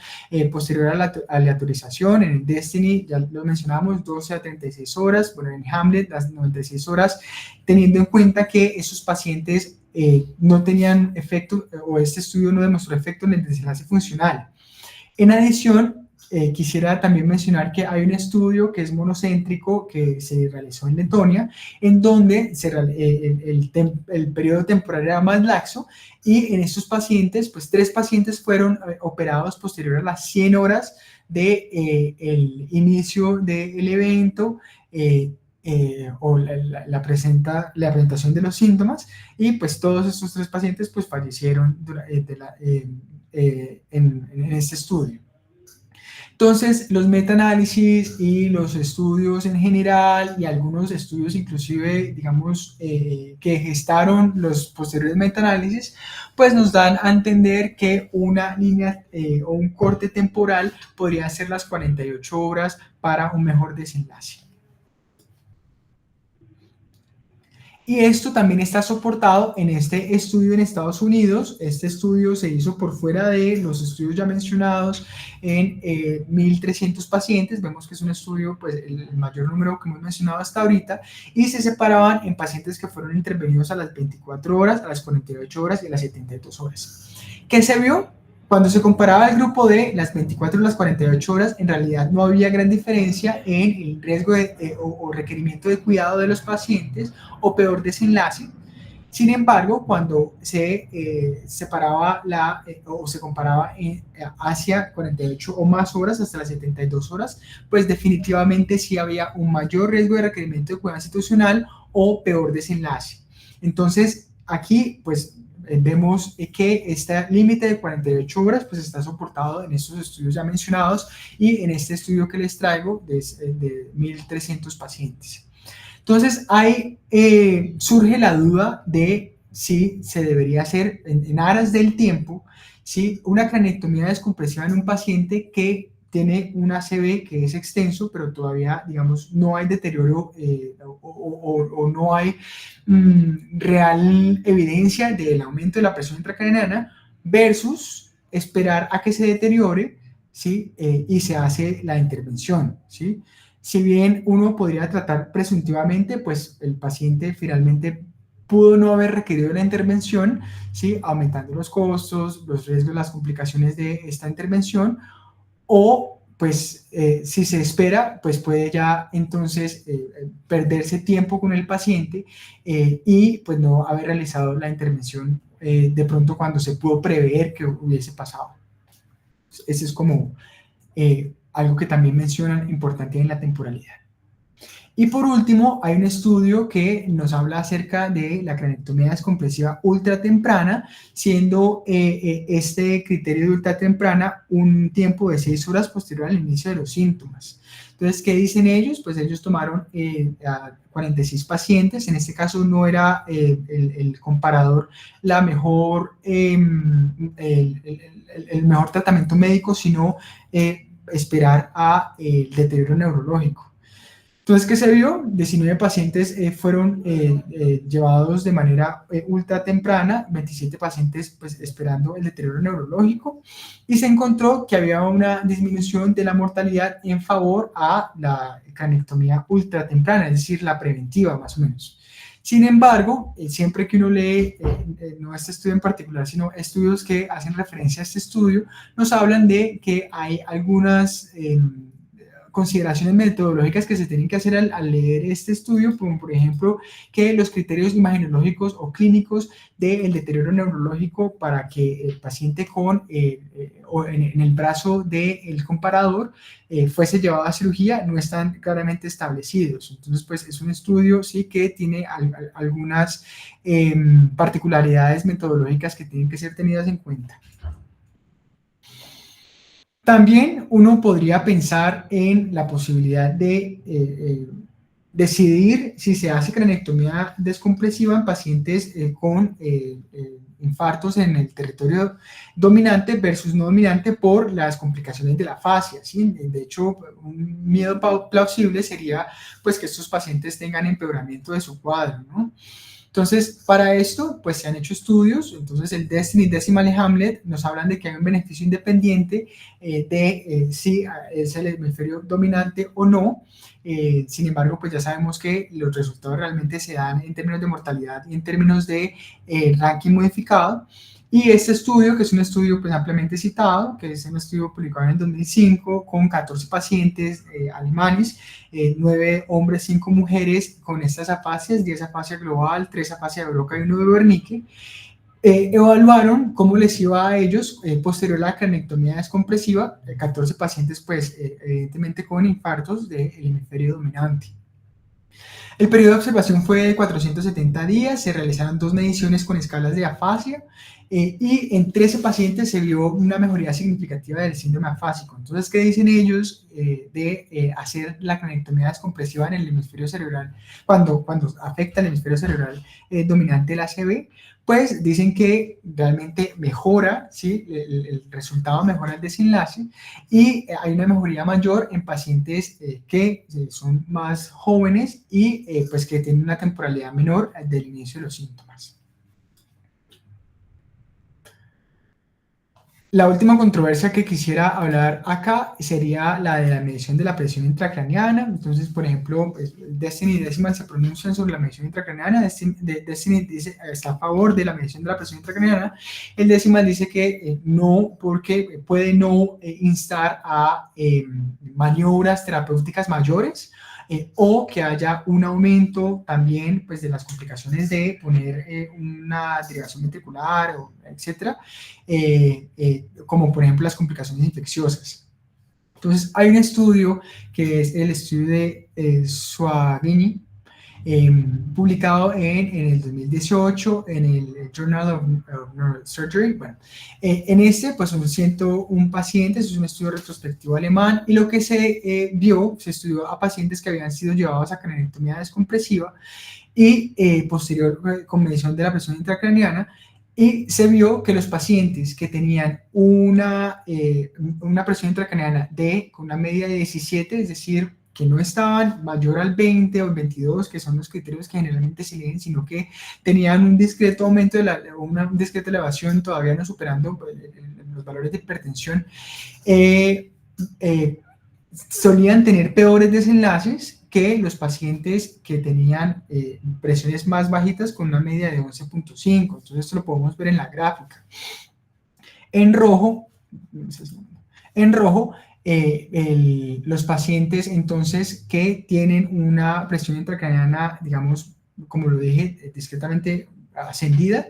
posterior a la aleatorización. En el Destiny, ya lo mencionamos, 12 a 36 horas, bueno, en Hamlet, las 96 horas, teniendo en cuenta que esos pacientes no tenían efecto, o este estudio no demostró efecto en el desenlace funcional. En adición, quisiera también mencionar que hay un estudio que es monocéntrico que se realizó en Letonia, en donde el periodo temporal era más laxo, y en estos pacientes, pues 3 pacientes fueron operados posterior a las 100 horas del inicio del evento, o la presentación de los síntomas, y pues todos estos 3 pacientes pues fallecieron en este estudio. Entonces, los metaanálisis y los estudios en general, y algunos estudios inclusive, digamos, que gestaron los posteriores metaanálisis, pues nos dan a entender que una línea o un corte temporal podría ser las 48 horas para un mejor desenlace. Y esto también está soportado en este estudio en Estados Unidos. Este estudio se hizo por fuera de los estudios ya mencionados en 1.300 pacientes. Vemos que es un estudio, pues, el mayor número que hemos mencionado hasta ahorita, y se separaban en pacientes que fueron intervenidos a las 24 horas, a las 48 horas y a las 72 horas. ¿Qué se vio? Cuando se comparaba el grupo de las 24 y las 48 horas, en realidad no había gran diferencia en el riesgo o requerimiento de cuidado de los pacientes o peor desenlace. Sin embargo, cuando se separaba o se comparaba hacia 48 o más horas hasta las 72 horas, pues definitivamente sí había un mayor riesgo de requerimiento de cuidado institucional o peor desenlace. Entonces, aquí, pues, vemos que este límite de 48 horas pues está soportado en estos estudios ya mencionados y en este estudio que les traigo de 1.300 pacientes. Entonces, ahí surge la duda de si se debería hacer en aras del tiempo, ¿sí?, una cranectomía descompresiva en un paciente que tiene un ACV que es extenso, pero todavía, digamos, no hay deterioro o no hay real evidencia del aumento de la presión intracraneana, versus esperar a que se deteriore, ¿sí?, y se hace la intervención, ¿sí? Si bien uno podría tratar presuntivamente, pues el paciente finalmente pudo no haber requerido la intervención, ¿sí?, aumentando los costos, los riesgos, las complicaciones de esta intervención, o pues si se espera, pues puede ya entonces perderse tiempo con el paciente y pues no haber realizado la intervención de pronto cuando se pudo prever que hubiese pasado. Ese es como algo que también mencionan importante en la temporalidad. Y por último, hay un estudio que nos habla acerca de la cranectomía descompresiva ultratemprana, siendo este criterio de ultratemprana un tiempo de 6 horas posterior al inicio de los síntomas. Entonces, ¿qué dicen ellos? Pues ellos tomaron a 46 pacientes, en este caso no era el comparador la mejor, el mejor tratamiento médico, sino esperar a el deterioro neurológico. Entonces, ¿qué se vio? 19 pacientes fueron llevados de manera ultra temprana, 27 pacientes pues, esperando el deterioro neurológico, y se encontró que había una disminución de la mortalidad en favor a la cranectomía ultra temprana, es decir, la preventiva más o menos. Sin embargo, siempre que uno lee, no este estudio en particular, sino estudios que hacen referencia a este estudio, nos hablan de que hay algunas consideraciones metodológicas que se tienen que hacer al leer este estudio, como por ejemplo que los criterios imagenológicos o clínicos del deterioro neurológico para que el paciente con o en el brazo del comparador fuese llevado a cirugía no están claramente establecidos. Entonces, pues es un estudio sí que tiene algunas particularidades metodológicas que tienen que ser tenidas en cuenta. También uno podría pensar en la posibilidad de decidir si se hace cranectomía descompresiva en pacientes con infartos en el territorio dominante versus no dominante por las complicaciones de la fascia, ¿sí? De hecho, un miedo plausible sería pues, que estos pacientes tengan empeoramiento de su cuadro, ¿no? Entonces, para esto, pues se han hecho estudios. Entonces, el Destiny, Decimal y Hamlet nos hablan de que hay un beneficio independiente de si es el hemisferio dominante o no. Sin embargo, pues ya sabemos que los resultados realmente se dan en términos de mortalidad y en términos de ranking modificado. Y este estudio, que es un estudio pues, ampliamente citado, que es un estudio publicado en el 2005 con 14 pacientes alemanes, 9 hombres, 5 mujeres con estas afasias, 10 afasia global, 3 afasia de Broca y 1 de Wernicke, evaluaron cómo les iba a ellos posterior a la cranectomía descompresiva, 14 pacientes pues evidentemente con infartos del hemisferio dominante. El periodo de observación fue de 470 días, se realizaron 2 mediciones con escalas de afasia y en 13 pacientes se vio una mejoría significativa del síndrome afásico. Entonces, ¿qué dicen ellos de hacer la cranectomía descompresiva en el hemisferio cerebral cuando afecta el hemisferio cerebral dominante del ACV? Pues dicen que realmente mejora, ¿sí? El resultado mejora el desenlace y hay una mejoría mayor en pacientes que son más jóvenes y pues que tienen una temporalidad menor del inicio de los síntomas. La última controversia que quisiera hablar acá sería la de la medición de la presión intracraneana. Entonces, por ejemplo, Destiny y Decimal se pronuncian sobre la medición intracraneana. Destiny dice, está a favor de la medición de la presión intracraneana. El Decimal dice que no, porque puede no instar a maniobras terapéuticas mayores o que haya un aumento también pues, de las complicaciones de poner una derivación ventricular, etcétera, como por ejemplo las complicaciones infecciosas. Entonces, hay un estudio que es el estudio de Suavini, publicado en el 2018 en el Journal of Neurosurgery. Bueno, en este, pues son 101 pacientes, es un estudio retrospectivo alemán, y lo que se vio, se estudió a pacientes que habían sido llevados a cranectomía descompresiva y posterior con medición de la presión intracraneana, y se vio que los pacientes que tenían una presión intracraneana con una media de 17, es decir, que no estaban mayor al 20 o el 22, que son los criterios que generalmente se leen, sino que tenían un discreto aumento, una discreta elevación, todavía no superando los valores de hipertensión, solían tener peores desenlaces que los pacientes que tenían presiones más bajitas con una media de 11.5. Entonces esto lo podemos ver en la gráfica. En rojo los pacientes entonces que tienen una presión intracraneana, digamos, como lo dije, discretamente ascendida,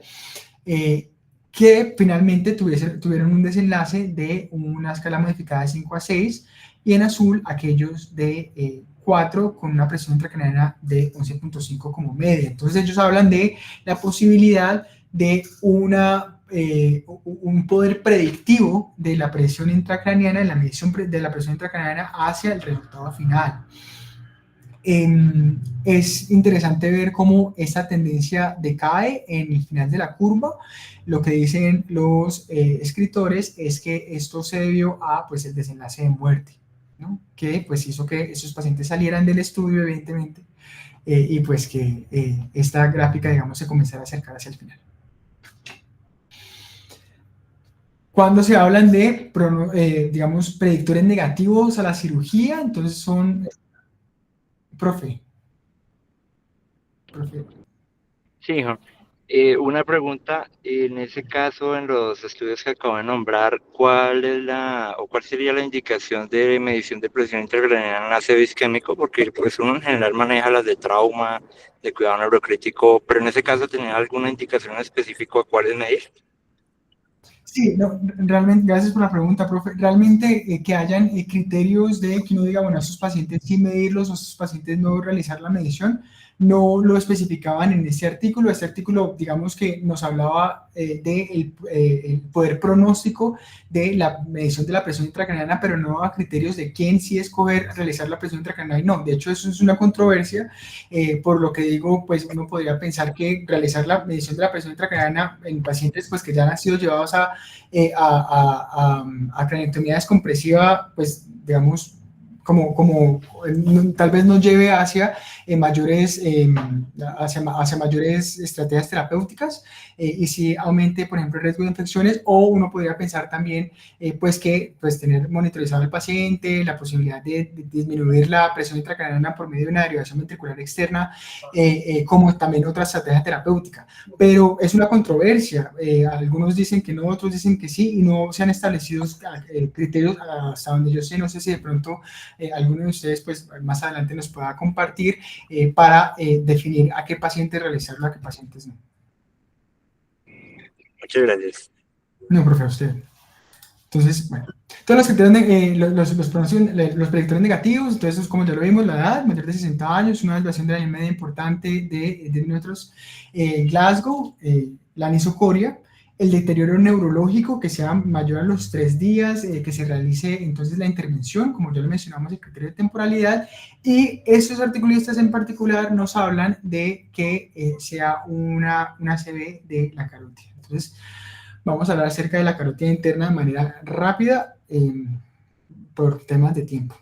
que finalmente tuvieron un desenlace de una escala modificada de 5 a 6, y en azul aquellos de 4 con una presión intracraneana de 11.5 como media. Entonces ellos hablan de la posibilidad de un poder predictivo de la presión intracraneana, en la medición de la presión intracraneana hacia el resultado final. Es interesante ver cómo esta tendencia decae en el final de la curva. Lo que dicen los escritores es que esto se debió a, pues, el desenlace de muerte, ¿no? Que pues hizo que esos pacientes salieran del estudio, evidentemente, y pues que esta gráfica, digamos, se comenzara a acercar hacia el final. Cuando se hablan de, digamos, predictores negativos a la cirugía, entonces son, profe. Sí, hijo. Una pregunta, en ese caso, en los estudios que acabo de nombrar, ¿cuál sería la indicación de medición de presión intracraneana en ácido isquémico? Porque pues uno en general maneja las de trauma, de cuidado neurocrítico, pero en ese caso tenía alguna indicación específica a cuáles medir. Sí, no, realmente, gracias por la pregunta, profe. Realmente que hayan criterios de que uno diga, bueno, a esos pacientes sí medirlos, o a esos pacientes no realizar la medición, no lo especificaban en este artículo. Este artículo, digamos que nos hablaba del el poder pronóstico de la medición de la presión intracraneana, pero no a criterios de quién sí escoger realizar la presión intracraneana y no. De hecho, eso es una controversia, por lo que digo, pues uno podría pensar que realizar la medición de la presión intracraneana en pacientes pues que ya han sido llevados a craniotomía descompresiva, pues digamos, como tal vez nos lleve hacia mayores, hacia mayores estrategias terapéuticas, y si aumente, por ejemplo, el riesgo de infecciones, o uno podría pensar también, pues que pues tener monitorizado al paciente, la posibilidad de disminuir la presión intracraneana por medio de una derivación ventricular externa, como también otra estrategia terapéutica. Pero es una controversia, algunos dicen que no, otros dicen que sí, y no se han establecido criterios hasta donde yo sé. No sé si de pronto alguno de ustedes pues más adelante nos pueda compartir para definir a qué pacientes realizarlo, a qué pacientes no. Muchas gracias. No, profe, usted. Entonces, bueno, todos los criterios, los predictores negativos, entonces, como ya lo vimos, la edad, mayor de 60 años, una evaluación de la media importante de nosotros, Glasgow, la anisocoria, el deterioro neurológico que sea mayor a los 3 días, que se realice entonces la intervención, como ya lo mencionamos, el criterio de temporalidad, y estos articulistas en particular nos hablan de que sea una ACV de la carótida. Entonces, vamos a hablar acerca de la carótida interna de manera rápida, por temas de tiempo.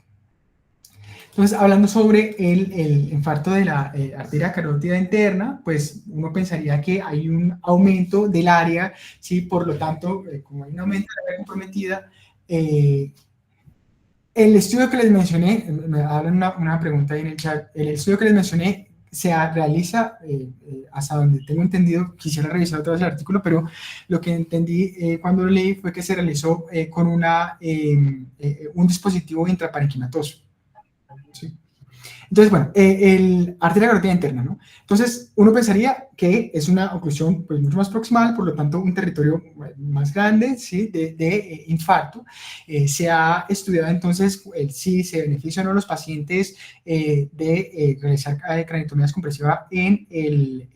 Entonces, hablando sobre el infarto de la arteria carótida interna, pues uno pensaría que hay un aumento del área, ¿sí? Por lo tanto, como hay un aumento del área comprometida, el estudio que les mencioné, me hablan una pregunta ahí en el chat, el estudio que les mencioné se realiza, hasta donde tengo entendido, quisiera revisar otra vez el artículo, pero lo que entendí cuando lo leí fue que se realizó con un dispositivo intraparenquimatoso, ¿sí? Entonces, bueno, el arteria carótida interna, ¿no? Entonces, uno pensaría que es una oclusión pues, mucho más proximal, por lo tanto, un territorio más grande, ¿sí? de infarto. Se ha estudiado entonces si se benefician o no los pacientes de realizar craniotomía compresiva en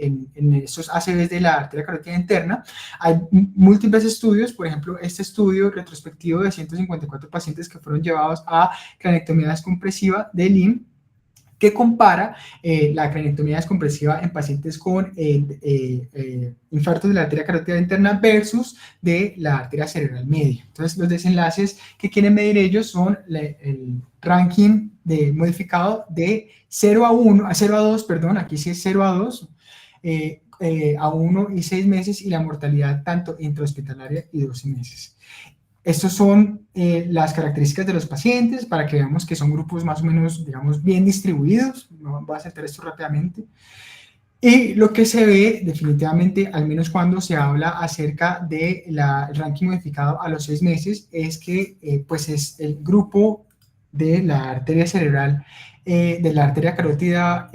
estos ACVs de la arteria carótida interna. Hay múltiples estudios, por ejemplo, este estudio retrospectivo de 154 pacientes que fueron llevados a craniotomía descompresiva de LIM, que compara la craniotomía descompresiva en pacientes con infartos de la arteria carótida interna versus de la arteria cerebral media. Entonces, los desenlaces que quieren medir ellos son el ranking modificado de 0 a 1, a 0 a 2, perdón, aquí sí es 0 a 2, a 1 y 6 meses, y la mortalidad tanto intrahospitalaria y 12 meses. Estas son las características de los pacientes, para que veamos que son grupos más o menos, digamos, bien distribuidos. No voy a saltar esto rápidamente. Y lo que se ve definitivamente, al menos cuando se habla acerca de el ranking modificado a los 6 meses, es que pues es el grupo de la arteria cerebral, de la arteria carótida,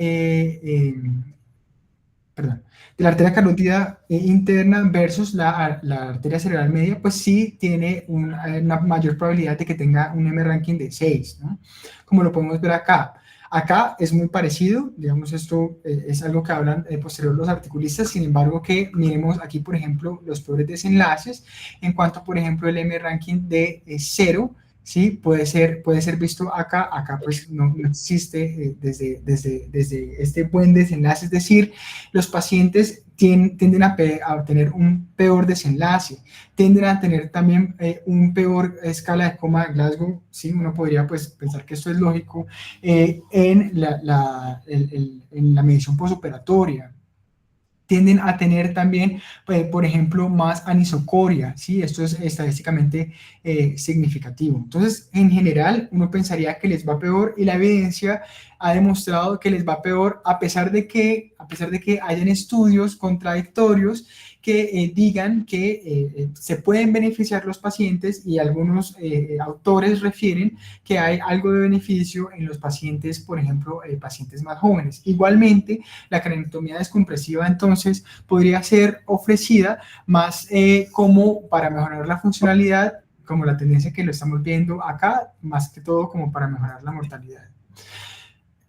perdón, de la arteria carótida interna versus la arteria cerebral media, pues sí tiene una mayor probabilidad de que tenga un M-ranking de 6, ¿no? Como lo podemos ver acá. Acá es muy parecido, digamos, esto es algo que hablan posterior los articulistas, sin embargo, que miremos aquí, por ejemplo, los peores desenlaces, en cuanto, por ejemplo, el M-ranking de 0, ¿sí? Puede ser visto acá, pues no existe desde este buen desenlace, es decir, los pacientes tienden a tener un peor desenlace, tienden a tener también un peor escala de coma de Glasgow, ¿sí? Uno podría pues pensar que esto es lógico, en la medición postoperatoria. Tienden a tener también, pues, por ejemplo, más anisocoria, ¿sí? Esto es estadísticamente significativo. Entonces, en general, uno pensaría que les va peor y la evidencia ha demostrado que les va peor a pesar de que hayan estudios contradictorios que digan que se pueden beneficiar los pacientes y algunos autores refieren que hay algo de beneficio en los pacientes, por ejemplo, pacientes más jóvenes. Igualmente, la craniotomía descompresiva entonces podría ser ofrecida más como para mejorar la funcionalidad, como la tendencia que lo estamos viendo acá, más que todo como para mejorar la mortalidad.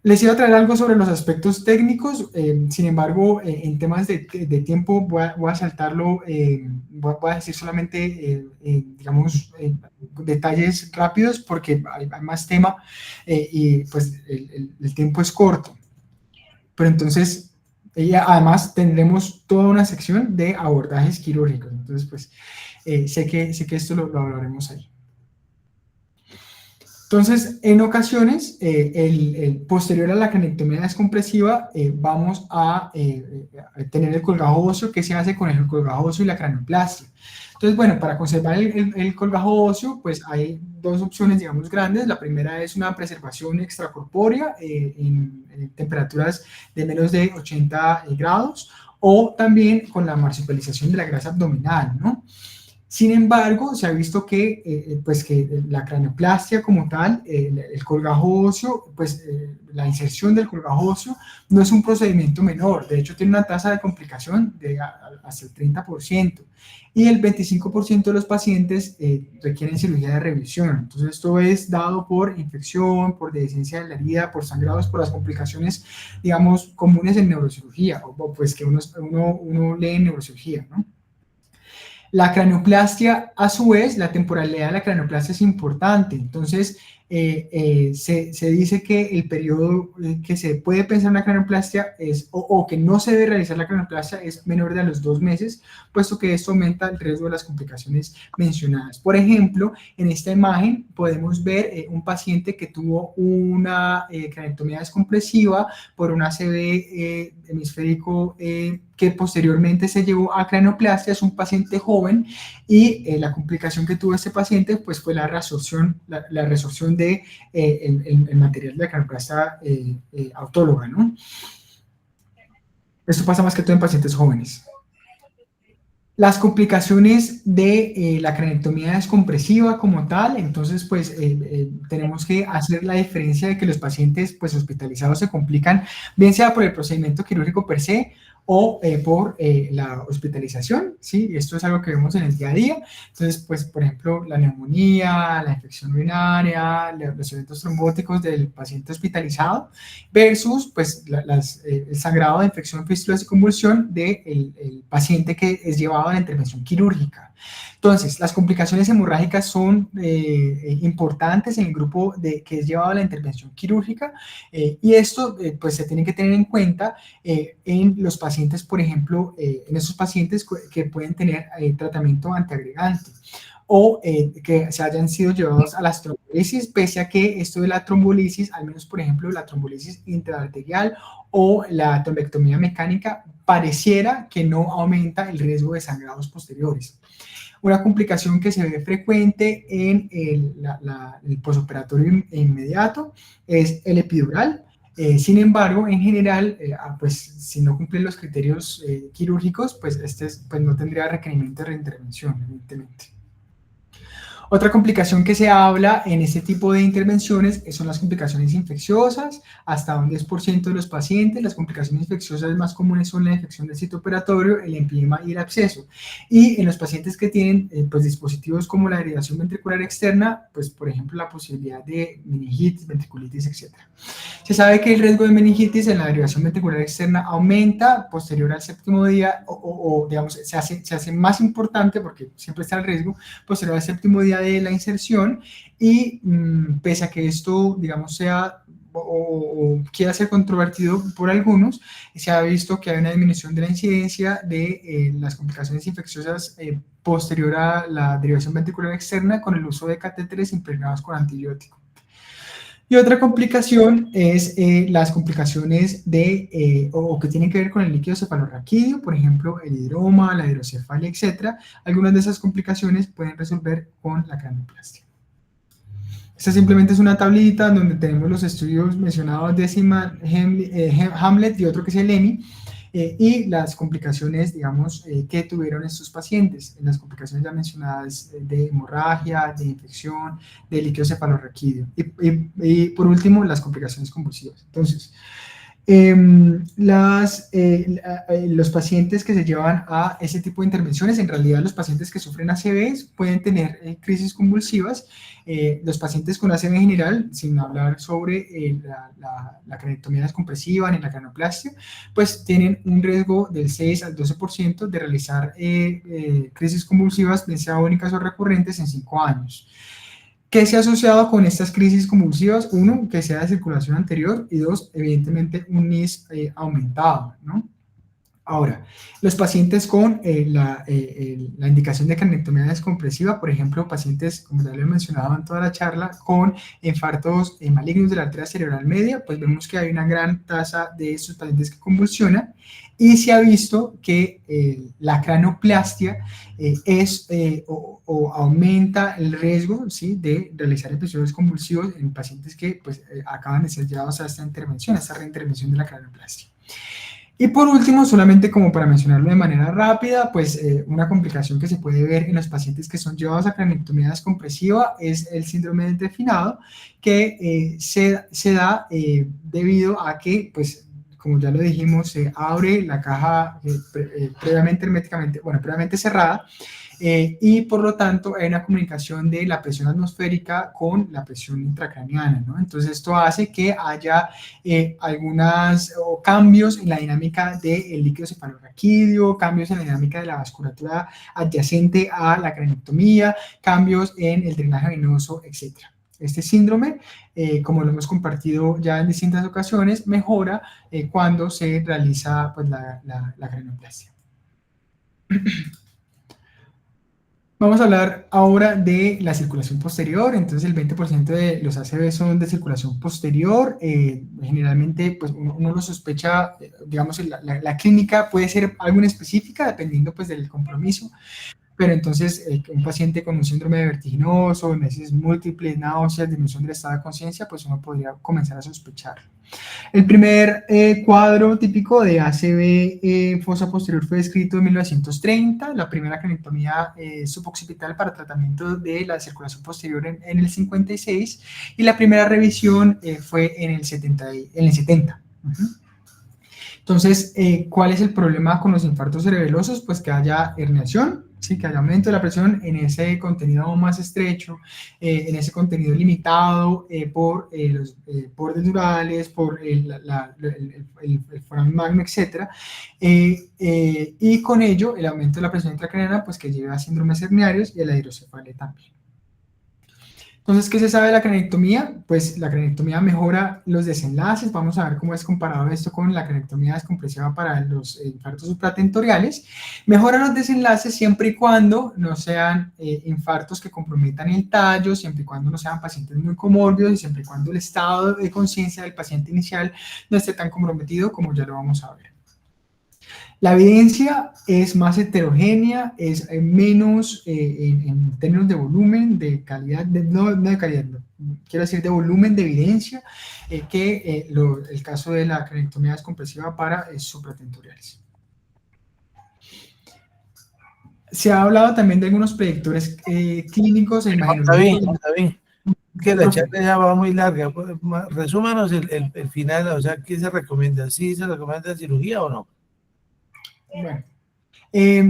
Les iba a traer algo sobre los aspectos técnicos, sin embargo, en temas de tiempo voy a saltarlo, voy a decir solamente, digamos, detalles rápidos porque hay más tema y pues el tiempo es corto. Pero entonces, además tendremos toda una sección de abordajes quirúrgicos, entonces pues sé que esto lo hablaremos ahí. Entonces, en ocasiones, posterior a la cranectomía descompresiva, vamos a tener el colgajo óseo. ¿Qué se hace con el colgajo óseo y la cranioplastia? Entonces, bueno, para conservar el colgajo óseo, pues hay dos opciones, digamos, grandes. La primera es una preservación extracorpórea en temperaturas de menos de 80 grados, o también con la marsupialización de la grasa abdominal, ¿no? Sin embargo, se ha visto que, pues que la cranioplastia como tal, el colgajo óseo, pues la inserción del colgajo óseo no es un procedimiento menor. De hecho, tiene una tasa de complicación de hasta el 30%. Y el 25% de los pacientes requieren cirugía de revisión. Entonces, esto es dado por infección, por dehiscencia de la herida, por sangrados, por las complicaciones, digamos, comunes en neurocirugía, o pues que uno lee en neurocirugía, ¿no? La cranioplastia, a su vez, la temporalidad de la cranioplastia es importante. Entonces, se dice que el periodo que se puede pensar en una cranioplastia o que no se debe realizar la cranioplastia es menor de a los 2 meses, puesto que esto aumenta el riesgo de las complicaciones mencionadas. Por ejemplo, en esta imagen podemos ver un paciente que tuvo una craniectomía descompresiva por un ACV hemisférico que posteriormente se llevó a cranioplastia. Es un paciente joven y la complicación que tuvo este paciente pues fue la resorción de el material de la cranioplastia autóloga, ¿no? Esto pasa más que todo en pacientes jóvenes. Las complicaciones de la cranectomía descompresiva como tal, entonces pues tenemos que hacer la diferencia de que los pacientes pues hospitalizados se complican, bien sea por el procedimiento quirúrgico per se o por la hospitalización, ¿sí? Esto es algo que vemos en el día a día. Entonces, pues, por ejemplo, la neumonía, la infección urinaria, los eventos trombóticos del paciente hospitalizado versus, pues, el sangrado de infección, fístulas y convulsión del el paciente que es llevado a la intervención quirúrgica. Entonces, las complicaciones hemorrágicas son importantes en el grupo que es llevado a la intervención quirúrgica y esto pues se tiene que tener en cuenta en los pacientes, por ejemplo, en esos pacientes que pueden tener tratamiento antiagregante o que se hayan sido llevados a las trombolisis, pese a que esto de la trombolisis, al menos por ejemplo la trombolisis intraarterial o la trombectomía mecánica, pareciera que no aumenta el riesgo de sangrados posteriores. Una complicación que se ve frecuente en el posoperatorio inmediato es el epidural. Sin embargo, en general, pues si no cumplen los criterios quirúrgicos, pues pues no tendría requerimiento de reintervención, evidentemente. Otra complicación que se habla en este tipo de intervenciones son las complicaciones infecciosas, hasta un 10% de los pacientes. Las complicaciones infecciosas más comunes son la infección del sitio operatorio, el empedema y el absceso. Y en los pacientes que tienen pues, dispositivos como la derivación ventricular externa, pues por ejemplo la posibilidad de meningitis, ventriculitis, etc. Se sabe que el riesgo de meningitis en la derivación ventricular externa aumenta posterior al séptimo día o digamos, se hace más importante porque siempre está el riesgo posterior al séptimo día de la inserción y pese a que esto, digamos, sea o quiera ser controvertido por algunos, se ha visto que hay una disminución de la incidencia de las complicaciones infecciosas posterior a la derivación ventricular externa con el uso de catéteres impregnados con antibiótico. Y otra complicación es las complicaciones o que tienen que ver con el líquido cefalorraquídeo, por ejemplo, el hidroma, la hidrocefalia, etc. Algunas de esas complicaciones pueden resolver con la cranoplastia. Esta simplemente es una tablita donde tenemos los estudios mencionados de Seaman, Hamlet y otro que es el EMI, y las complicaciones, digamos, que tuvieron estos pacientes, las complicaciones ya mencionadas de hemorragia, de infección, de líquido cefalorraquídeo, y por último, las complicaciones convulsivas. Entonces, los pacientes que se llevan a ese tipo de intervenciones, en realidad los pacientes que sufren ACV pueden tener crisis convulsivas. Los pacientes con ACV en general, sin hablar sobre la cranectomía descompresiva ni la cranoplastia, pues tienen un riesgo del 6 al 12% de realizar crisis convulsivas, bien sea únicas o recurrentes, en 5 años. ¿Qué se ha asociado con estas crisis convulsivas? Uno, que sea de circulación anterior, y dos, evidentemente, un NIS aumentado, ¿no? Ahora, los pacientes con la indicación de cranectomía descompresiva, por ejemplo, pacientes, como ya lo he mencionado en toda la charla, con infartos malignos de la arteria cerebral media, pues vemos que hay una gran tasa de estos pacientes que convulsionan, y se ha visto que la cranoplastia aumenta el riesgo, ¿sí?, de realizar episodios convulsivos en pacientes que pues, acaban de ser llevados a esta intervención, a esta reintervención de la cranoplastia. Y por último, solamente como para mencionarlo de manera rápida, pues una complicación que se puede ver en los pacientes que son llevados a cranectomía descompresiva es el síndrome del delfinado, que se da debido a que, pues, como ya lo dijimos, se abre la caja previamente cerrada, y por lo tanto hay una comunicación de la presión atmosférica con la presión intracraneana, ¿no? Entonces esto hace que haya algunos cambios en la dinámica del líquido cefalorraquídeo, cambios en la dinámica de la vasculatura adyacente a la cranectomía, cambios en el drenaje venoso, etc. Este síndrome, como lo hemos compartido ya en distintas ocasiones, mejora cuando se realiza pues, la cranoplastia. Vamos a hablar ahora de la circulación posterior. Entonces el 20% de los ACV son de circulación posterior. Generalmente pues uno lo sospecha, digamos, la clínica puede ser algo específica dependiendo pues del compromiso. Pero entonces un paciente con un síndrome vertiginoso, emesis múltiples, náuseas, disminución del estado de conciencia, pues uno podría comenzar a sospechar. El primer cuadro típico de ACV fosa posterior fue descrito en 1930, la primera cranectomía suboccipital para tratamiento de la circulación posterior en el 56, y la primera revisión fue en el 70. Entonces, ¿cuál es el problema con los infartos cerebelosos? Pues que haya herniación, ¿sí? Que haya aumento de la presión en ese contenido más estrecho, en ese contenido limitado por los bordes durales, por el foramen magno, etc. Y con ello, el aumento de la presión intracraneana, pues que lleva a síndromes herniarios y a la hidrocefalia también. Entonces, ¿qué se sabe de la cranectomía? Pues la cranectomía mejora los desenlaces. Vamos a ver cómo es comparado esto con la cranectomía descompresiva para los infartos supratentoriales. Mejora los desenlaces siempre y cuando no sean infartos que comprometan el tallo, siempre y cuando no sean pacientes muy comórbidos y siempre y cuando el estado de conciencia del paciente inicial no esté tan comprometido, como ya lo vamos a ver. La evidencia es más heterogénea, es menos en términos de volumen, de calidad, no de calidad, no, quiero decir, de volumen de evidencia que el caso de la craniotomía descompresiva para supratentoriales. Se ha hablado también de algunos predictores clínicos e imagenológicos. David, que la charla ya va muy larga. Resúmanos el final, o sea, ¿qué se recomienda? ¿Sí se recomienda cirugía o no? Bueno,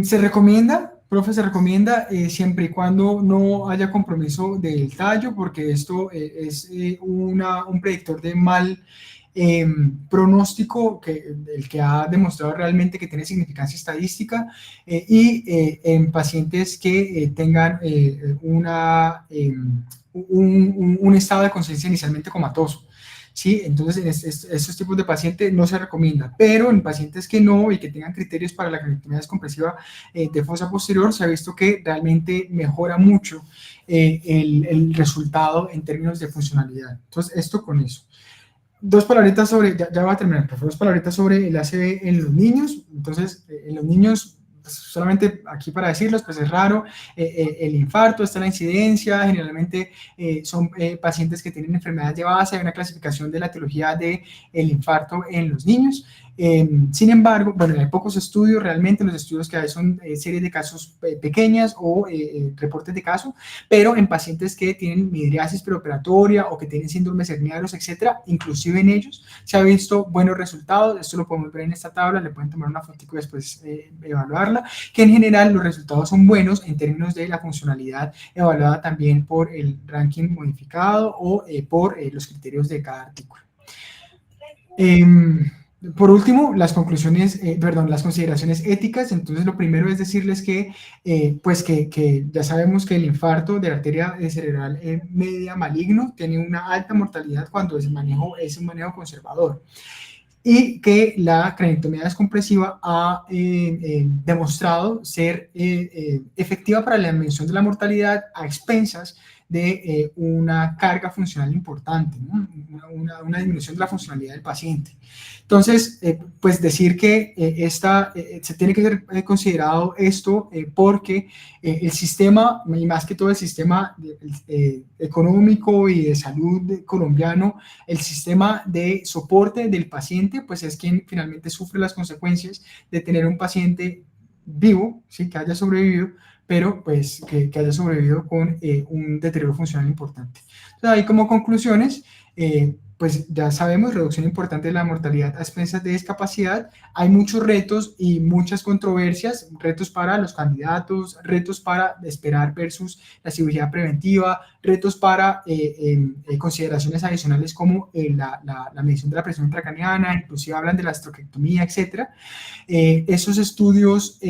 se recomienda, profe, se recomienda siempre y cuando no haya compromiso del tallo, porque esto es un predictor de mal pronóstico, el que ha demostrado realmente que tiene significancia estadística, en pacientes que tengan un estado de conciencia inicialmente comatoso. ¿Sí? Entonces, en estos tipos de pacientes no se recomienda, pero en pacientes que no y que tengan criterios para la craniotomía descompresiva de fosa posterior, se ha visto que realmente mejora mucho el resultado en términos de funcionalidad. Entonces, esto con eso. Dos palabritas sobre, ya va a terminar, pero dos palabritas sobre el ACV en los niños. Entonces, en los niños, pues, solamente aquí para decirlos, pues es raro el infarto, está la incidencia, generalmente son pacientes que tienen enfermedad de base, hay una clasificación de la etiología del infarto en los niños. Sin embargo, bueno, hay pocos estudios, realmente los estudios que hay son series de casos pequeñas o reportes de casos, pero en pacientes que tienen midriasis preoperatoria o que tienen síndromes hernianos, etcétera, inclusive en ellos se ha visto buenos resultados. Esto lo podemos ver en esta tabla, le pueden tomar una fotico y después evaluarla, que en general los resultados son buenos en términos de la funcionalidad, evaluada también por el ranking modificado o por los criterios de cada artículo. Por último, las conclusiones, las consideraciones éticas. Entonces, lo primero es decirles que, que ya sabemos que el infarto de la arteria cerebral media maligno tiene una alta mortalidad cuando ese manejo es un manejo conservador, y que la craniotomía descompresiva ha demostrado ser efectiva para la disminución de la mortalidad a expensas de una carga funcional importante, ¿no? Una disminución de la funcionalidad del paciente. Entonces, pues decir que se tiene que ser considerado esto porque el sistema, y más que todo el sistema económico y de salud colombiano, el sistema de soporte del paciente, pues es quien finalmente sufre las consecuencias de tener un paciente vivo, ¿sí? Que haya sobrevivido, pero pues que haya sobrevivido con un deterioro funcional importante. Entonces, ahí como conclusiones, pues ya sabemos, reducción importante de la mortalidad a expensas de discapacidad. Hay muchos retos y muchas controversias, retos para los candidatos, retos para esperar versus la cirugía preventiva, retos para consideraciones adicionales como la medición de la presión intracraneana, inclusive hablan de la estroctectomía, etc. Esos estudios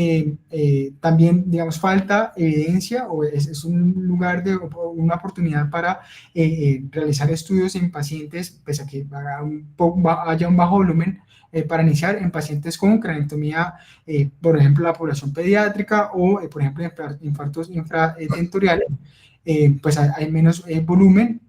también, digamos, falta evidencia, o es un lugar de una oportunidad para realizar estudios en pacientes, pese a que haya un bajo volumen, para iniciar en pacientes con craniotomía, por ejemplo, la población pediátrica o, por ejemplo, infartos infratentoriales, pues hay menos volumen.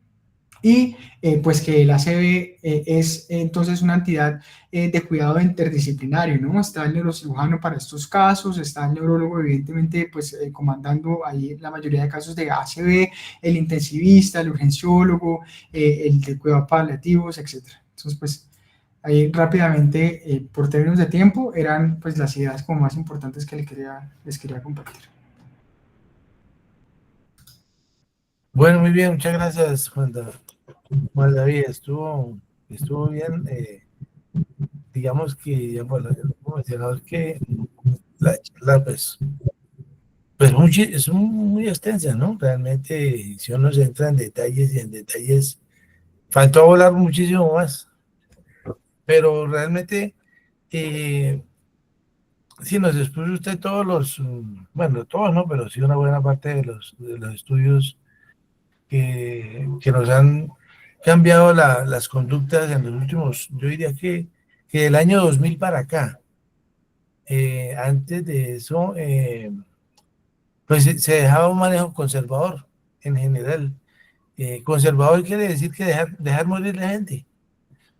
Y pues que el ACV es entonces una entidad de cuidado interdisciplinario, ¿no? Está el neurocirujano para estos casos, está el neurólogo, evidentemente, pues comandando ahí la mayoría de casos de ACV, el intensivista, el urgenciólogo, el de cuidados paliativos, etc. Entonces, pues ahí rápidamente, por términos de tiempo, eran pues las ideas como más importantes que les quería compartir. Bueno, muy bien, muchas gracias, Juan David. Estuvo bien. Digamos que, bueno, como mencionaba, que la charla, pues es muy extensa, ¿no? Realmente, si uno se entra en detalles y en detalles, faltó hablar muchísimo más. Pero realmente, si nos expuso usted todos bueno, todos no, pero sí una buena parte de los estudios que nos han cambiado las conductas en los últimos, yo diría que del año 2000 para acá. Antes de eso, pues se dejaba un manejo conservador en general. Conservador quiere decir que dejar morir la gente,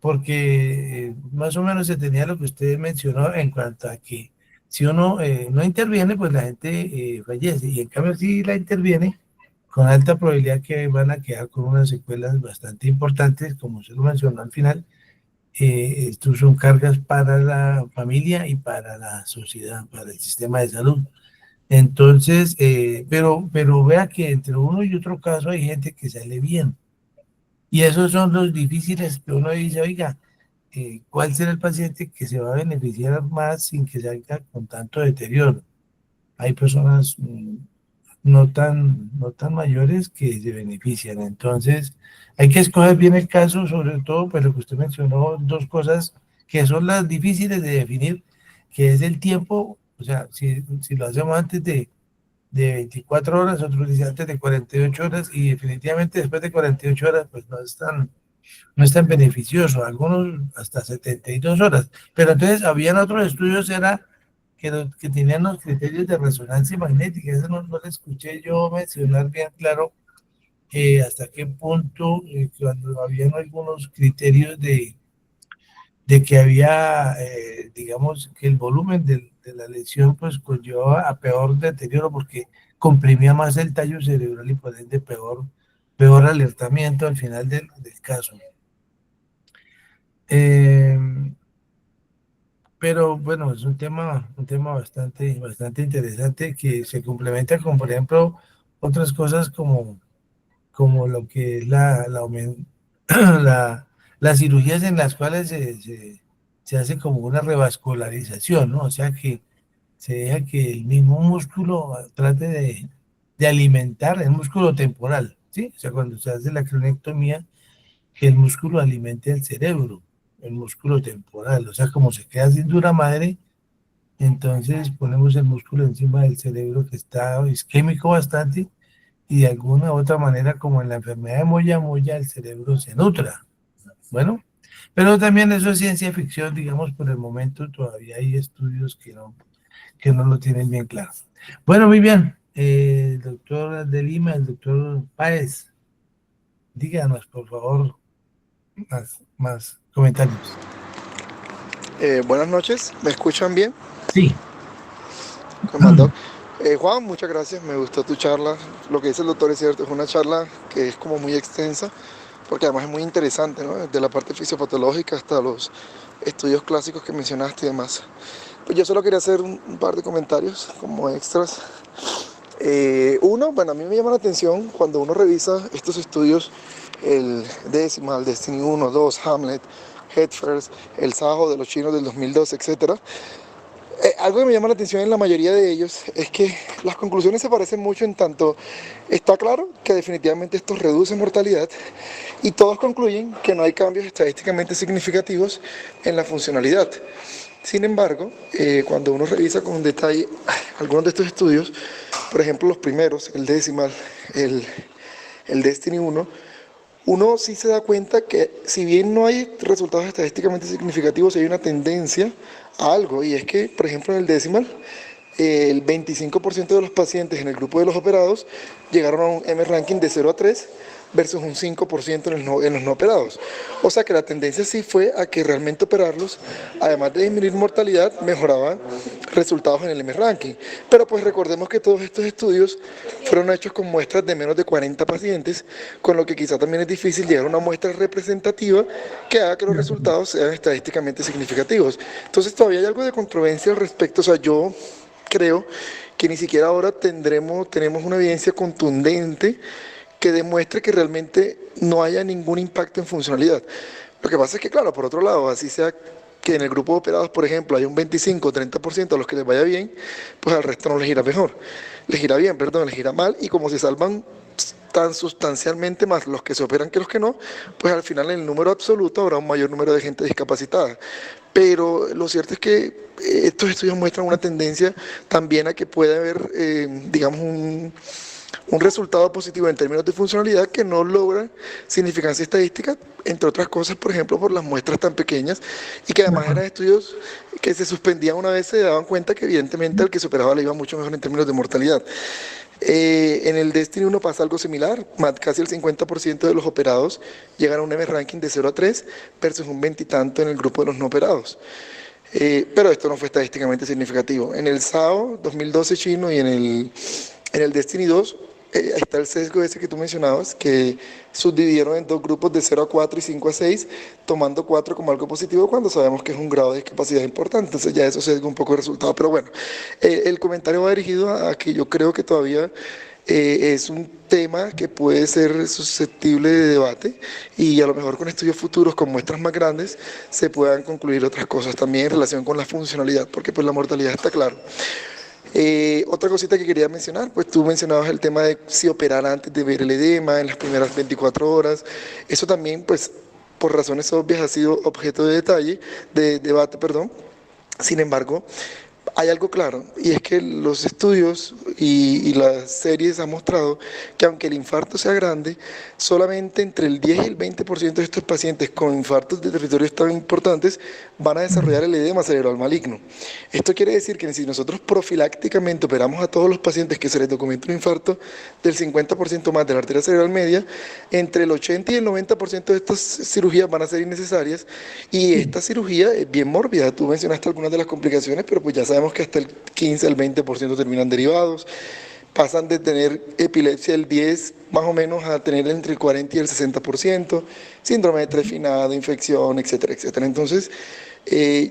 porque más o menos se tenía lo que usted mencionó en cuanto a que si uno no interviene, pues la gente fallece, y en cambio si la interviene, con alta probabilidad que van a quedar con unas secuelas bastante importantes, como se lo mencionó al final. Estos son cargas para la familia y para la sociedad, para el sistema de salud. Entonces, pero vea que entre uno y otro caso hay gente que sale bien. Y esos son los difíciles que uno dice, oiga, ¿cuál será el paciente que se va a beneficiar más sin que salga con tanto deterioro? Hay personas no tan mayores que se benefician. Entonces, hay que escoger bien el caso, sobre todo, pues lo que usted mencionó, dos cosas que son las difíciles de definir, que es el tiempo, o sea, si lo hacemos antes de 24 horas, otros dicen antes de 48 horas, y definitivamente después de 48 horas, pues no es tan beneficioso, algunos hasta 72 horas. Pero entonces, habían otros estudios, era que tenían los criterios de resonancia magnética, eso no lo escuché yo mencionar bien claro, hasta qué punto, cuando habían algunos criterios de que había, digamos, que el volumen de la lesión pues conllevaba a peor deterioro porque comprimía más el tallo cerebral y por ende peor alertamiento al final del caso. Pero bueno, es un tema bastante interesante que se complementa con, por ejemplo, otras cosas como lo que es las cirugías en las cuales se hace como una revascularización, ¿no? O sea que se deja que el mismo músculo trate de alimentar el músculo temporal, ¿sí? O sea, cuando se hace la cronectomía, que el músculo alimente el cerebro, el músculo temporal, o sea, como se queda sin dura madre, entonces ponemos el músculo encima del cerebro que está isquémico bastante y de alguna u otra manera, como en la enfermedad de Moya, el cerebro se nutra. Bueno, pero también eso es ciencia ficción, digamos, por el momento todavía hay estudios que no lo tienen bien claro. Bueno, muy bien, el doctor de Lima, el doctor Páez, díganos, por favor, más comentarios. Buenas noches, ¿me escuchan bien? Sí. Juan, muchas gracias, me gustó tu charla. Lo que dice el doctor es cierto, es una charla que es como muy extensa, porque además es muy interesante, ¿no? Desde la parte fisiopatológica hasta los estudios clásicos que mencionaste y demás. Pues yo solo quería hacer un par de comentarios como extras. Uno, bueno, a mí me llama la atención cuando uno revisa estos estudios, el Decimal, Destiny 1, 2, Hamlet, Head First, el SAHO de los chinos del 2012, etcétera. Algo que me llama la atención en la mayoría de ellos es que las conclusiones se parecen mucho en tanto está claro que definitivamente esto reduce mortalidad y todos concluyen que no hay cambios estadísticamente significativos en la funcionalidad. Sin embargo, cuando uno revisa con detalle algunos de estos estudios, por ejemplo los primeros, el Decimal, el Destiny 1, uno sí se da cuenta que si bien no hay resultados estadísticamente significativos, hay una tendencia a algo, y es que, por ejemplo, en el Decimal, el 25% de los pacientes en el grupo de los operados llegaron a un M-ranking de 0 a 3 versus un 5% en los no operados. O sea que la tendencia sí fue a que realmente operarlos, además de disminuir mortalidad, mejoraban resultados en el M-ranking. Pero pues recordemos que todos estos estudios fueron hechos con muestras de menos de 40 pacientes, con lo que quizá también es difícil llegar a una muestra representativa que haga que los resultados sean estadísticamente significativos. Entonces todavía hay algo de controversia al respecto. O sea, yo creo que ni siquiera ahora tenemos una evidencia contundente que demuestre que realmente no haya ningún impacto en funcionalidad. Lo que pasa es que, claro, por otro lado, así sea que en el grupo de operados, por ejemplo, hay un 25 o 30% a los que les vaya bien, pues al resto no les irá mejor. Les irá bien, perdón, les irá mal, y como se salvan tan sustancialmente más los que se operan que los que no, pues al final en el número absoluto habrá un mayor número de gente discapacitada. Pero lo cierto es que estos estudios muestran una tendencia también a que puede haber, digamos, un resultado positivo en términos de funcionalidad que no logra significancia estadística, entre otras cosas, por ejemplo, por las muestras tan pequeñas, y que además eran estudios que se suspendían una vez se daban cuenta que evidentemente al que se operaba le iba mucho mejor en términos de mortalidad. En el Destiny 1 pasa algo similar, casi el 50% de los operados llegan a un M-ranking de 0 a 3 versus un 20 y tanto en el grupo de los no operados. Pero esto no fue estadísticamente significativo. En el SAO 2012 chino y en el Destiny 2, ahí está el sesgo ese que tú mencionabas, que subdividieron en dos grupos de 0 a 4 y 5 a 6, tomando 4 como algo positivo cuando sabemos que es un grado de discapacidad importante. Entonces ya eso sesga un poco el resultado. Pero bueno, el comentario va dirigido a que yo creo que todavía es un tema que puede ser susceptible de debate y a lo mejor con estudios futuros con muestras más grandes se puedan concluir otras cosas también en relación con la funcionalidad, porque pues la mortalidad está claro. Otra cosita que quería mencionar, pues tú mencionabas el tema de si operar antes de ver el edema en las primeras 24 horas. Eso también, pues, por razones obvias ha sido objeto de debate, perdón. Sin embargo, hay algo claro, y es que los estudios y las series han mostrado que aunque el infarto sea grande, solamente entre el 10 y el 20% de estos pacientes con infartos de territorios tan importantes van a desarrollar el edema cerebral maligno. Esto quiere decir que si nosotros profilácticamente operamos a todos los pacientes que se les documenta un infarto del 50% más de la arteria cerebral media, entre el 80 y el 90% de estas cirugías van a ser innecesarias, y esta cirugía es bien mórbida. Tú mencionaste algunas de las complicaciones, pero pues ya sabemos que hasta el 15 al 20% terminan derivados. Pasan de tener epilepsia del 10 más o menos a tener entre el 40 y el 60%, síndrome de trefinado, infección, etcétera, etcétera. Entonces,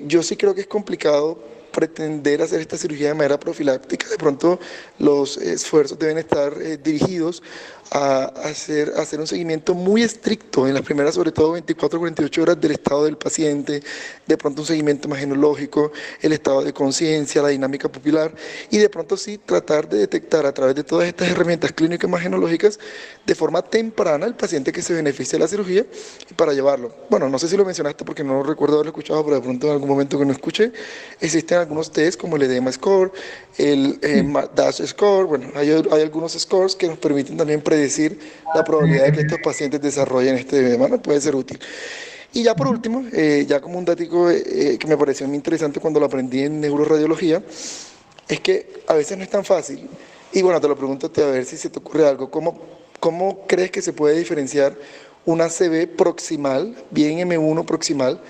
yo sí creo que es complicado pretender hacer esta cirugía de manera profiláctica. De pronto los esfuerzos deben estar dirigidos a hacer un seguimiento muy estricto en las primeras, sobre todo 24 o 48 horas del estado del paciente, de pronto un seguimiento más genológico, el estado de conciencia, la dinámica pupilar, y de pronto sí tratar de detectar a través de todas estas herramientas clínicas más genológicas de forma temprana el paciente que se beneficia de la cirugía y para llevarlo. Bueno, no sé si lo mencionaste porque no recuerdo haberlo escuchado, pero de pronto en algún momento que no escuché, existen algunos test como el edema score, el DASH score. Bueno, hay algunos scores que nos permiten también predecir la probabilidad de que estos pacientes desarrollen este edema, ¿no? Puede ser útil. Y ya por último, ya como un dato que me pareció muy interesante cuando lo aprendí en neuroradiología, es que a veces no es tan fácil. Y bueno, te lo pregunto a ver si se te ocurre algo. ¿Cómo crees que se puede diferenciar una ACV proximal, bien M1 proximal,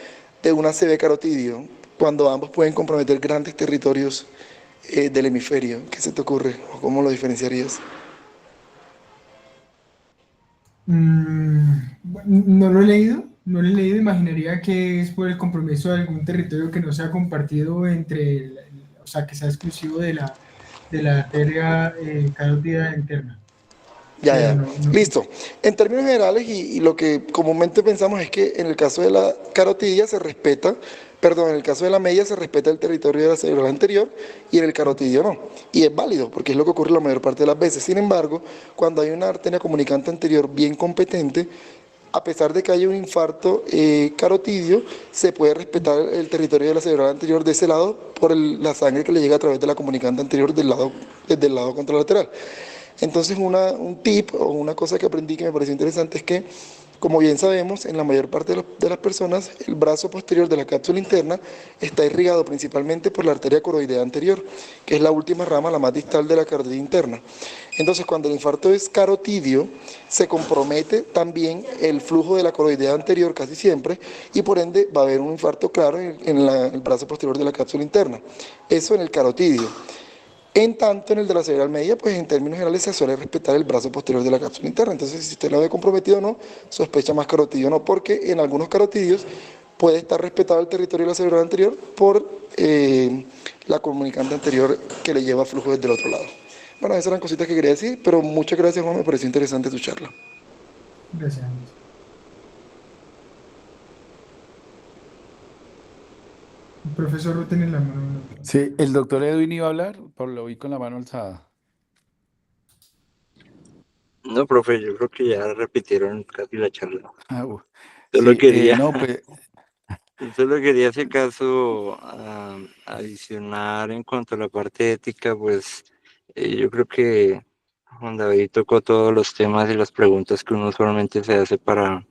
de una ACV carotidio, cuando ambos pueden comprometer grandes territorios del hemisferio? ¿Qué se te ocurre? ¿O cómo lo diferenciarías? No lo he leído, imaginaría que es por el compromiso de algún territorio que no sea compartido entre, o sea, que sea exclusivo de la arteria carótida interna. Ya, Pero ya. no. Listo. En términos generales, y lo que comúnmente pensamos es que en el caso de la carotidia se respeta, perdón, en el caso de la media se respeta el territorio de la cerebral anterior y en el carotidio no. Y es válido porque es lo que ocurre la mayor parte de las veces. Sin embargo, cuando hay una arteria comunicante anterior bien competente, a pesar de que haya un infarto carotidio, se puede respetar el territorio de la cerebral anterior de ese lado por la sangre que le llega a través de la comunicante anterior desde el lado contralateral. Entonces, un tip o una cosa que aprendí que me pareció interesante es que, como bien sabemos, en la mayor parte de las personas, el brazo posterior de la cápsula interna está irrigado principalmente por la arteria coroidea anterior, que es la última rama, la más distal de la carótida interna. Entonces, cuando el infarto es carotidio, se compromete también el flujo de la coroidea anterior casi siempre, y por ende va a haber un infarto claro en el brazo posterior de la cápsula interna. Eso en el carotidio. En tanto, en el de la cerebral media, pues en términos generales se suele respetar el brazo posterior de la cápsula interna. Entonces, si usted lo ve comprometido o no, sospecha más carotidio o no, porque en algunos carotidios puede estar respetado el territorio de la cerebral anterior por la comunicante anterior que le lleva flujo desde el otro lado. Bueno, esas eran cositas que quería decir, pero muchas gracias, Juan, me pareció interesante tu charla. Gracias. El profesor Ruth tiene la mano. Sí, el doctor Edwin iba a hablar, pero lo vi con la mano alzada. No, profe, yo creo que ya repitieron casi la charla. Solo Sí, quería, no, pues, solo quería si acaso adicionar en cuanto a la parte ética, pues yo creo que Juan David tocó todos los temas y las preguntas que uno usualmente se hace para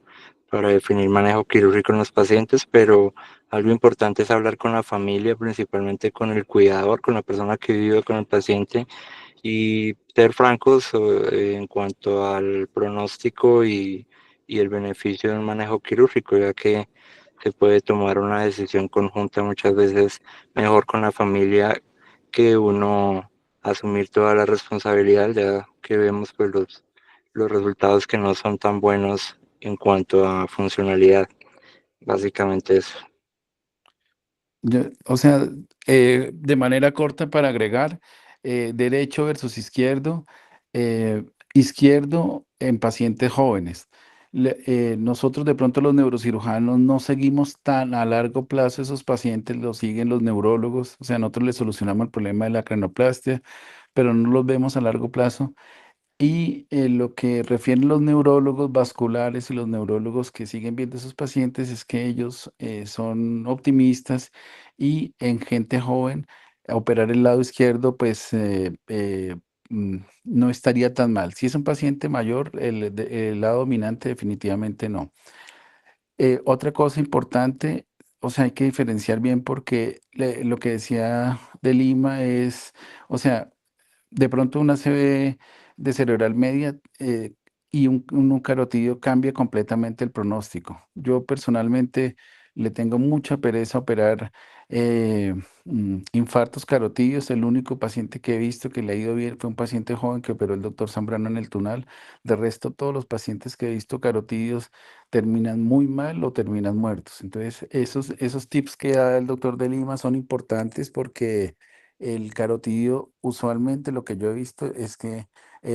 definir manejo quirúrgico en los pacientes, pero algo importante es hablar con la familia, principalmente con el cuidador, con la persona que vive con el paciente, y ser francos en cuanto al pronóstico y el beneficio de un manejo quirúrgico, ya que se puede tomar una decisión conjunta muchas veces mejor con la familia que uno asumir toda la responsabilidad, ya que vemos pues los resultados que no son tan buenos en cuanto a funcionalidad. Básicamente eso. O sea, de manera corta para agregar, derecho versus izquierdo, izquierdo en pacientes jóvenes. Nosotros de pronto los neurocirujanos no seguimos tan a largo plazo esos pacientes, los siguen los neurólogos, o sea, nosotros les solucionamos el problema de la cranoplastia, pero no los vemos a largo plazo. Y lo que refieren los neurólogos vasculares y los neurólogos que siguen viendo a esos pacientes es que ellos son optimistas y en gente joven operar el lado izquierdo pues no estaría tan mal. Si es un paciente mayor, el lado dominante definitivamente no. Otra cosa importante, o sea, hay que diferenciar bien porque lo que decía de Lima es, o sea, de pronto una ACV de cerebral media y un carotidio cambia completamente el pronóstico. Yo personalmente le tengo mucha pereza a operar infartos carotidios. El único paciente que he visto que le ha ido bien fue un paciente joven que operó el doctor Zambrano en el Tunal. De resto, todos los pacientes que he visto carotidios terminan muy mal o terminan muertos. Entonces, esos tips que da el doctor de Lima son importantes porque el carotidio, usualmente lo que yo he visto es que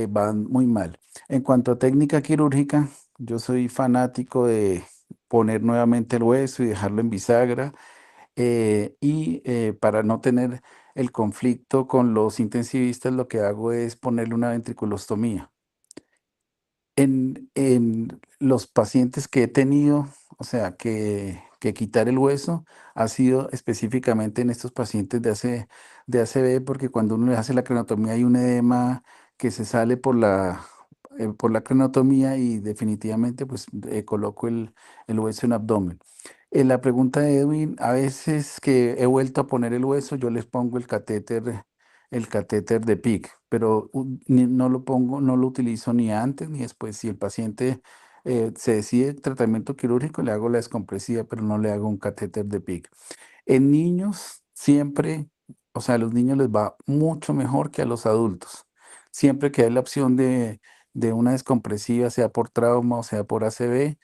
van muy mal. En cuanto a técnica quirúrgica, yo soy fanático de poner nuevamente el hueso y dejarlo en bisagra. Para no tener el conflicto con los intensivistas, lo que hago es ponerle una ventriculostomía. En los pacientes que he tenido, o sea, que quitar el hueso ha sido específicamente en estos pacientes de ACV, porque cuando uno le hace la crenotomía hay un edema que se sale por la crenotomía y definitivamente pues coloco el hueso en abdomen. En la pregunta de Edwin, a veces que he vuelto a poner el hueso, yo les pongo el catéter de PIC, pero no lo pongo, no lo utilizo ni antes ni después. Si el paciente se decide tratamiento quirúrgico, le hago la descompresiva, pero no le hago un catéter de PIC. En niños, siempre, o sea, a los niños les va mucho mejor que a los adultos. Siempre que hay la opción de una descompresiva, sea por trauma o sea por ACV,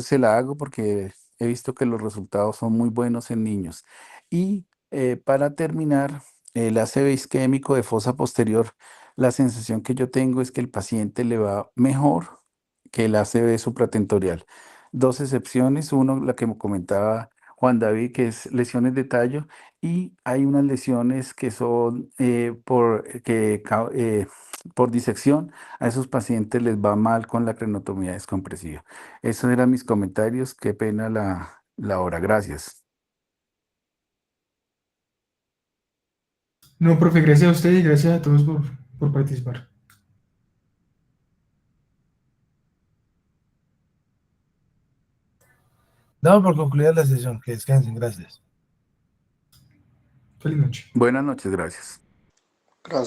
se la hago porque he visto que los resultados son muy buenos en niños. Y para terminar, el ACV isquémico de fosa posterior, la sensación que yo tengo es que el paciente le va mejor que el ACV supratentorial. Dos excepciones, uno, la que me comentaba Juan David, que es lesiones de tallo, y hay unas lesiones que son por disección. A esos pacientes les va mal con la crenotomía descompresiva. Esos eran mis comentarios. Qué pena la hora. Gracias. No, profe, gracias a usted y gracias a todos por participar. Damos por concluida la sesión. Que descansen. Gracias. Feliz noche. Buenas noches, gracias. Gracias.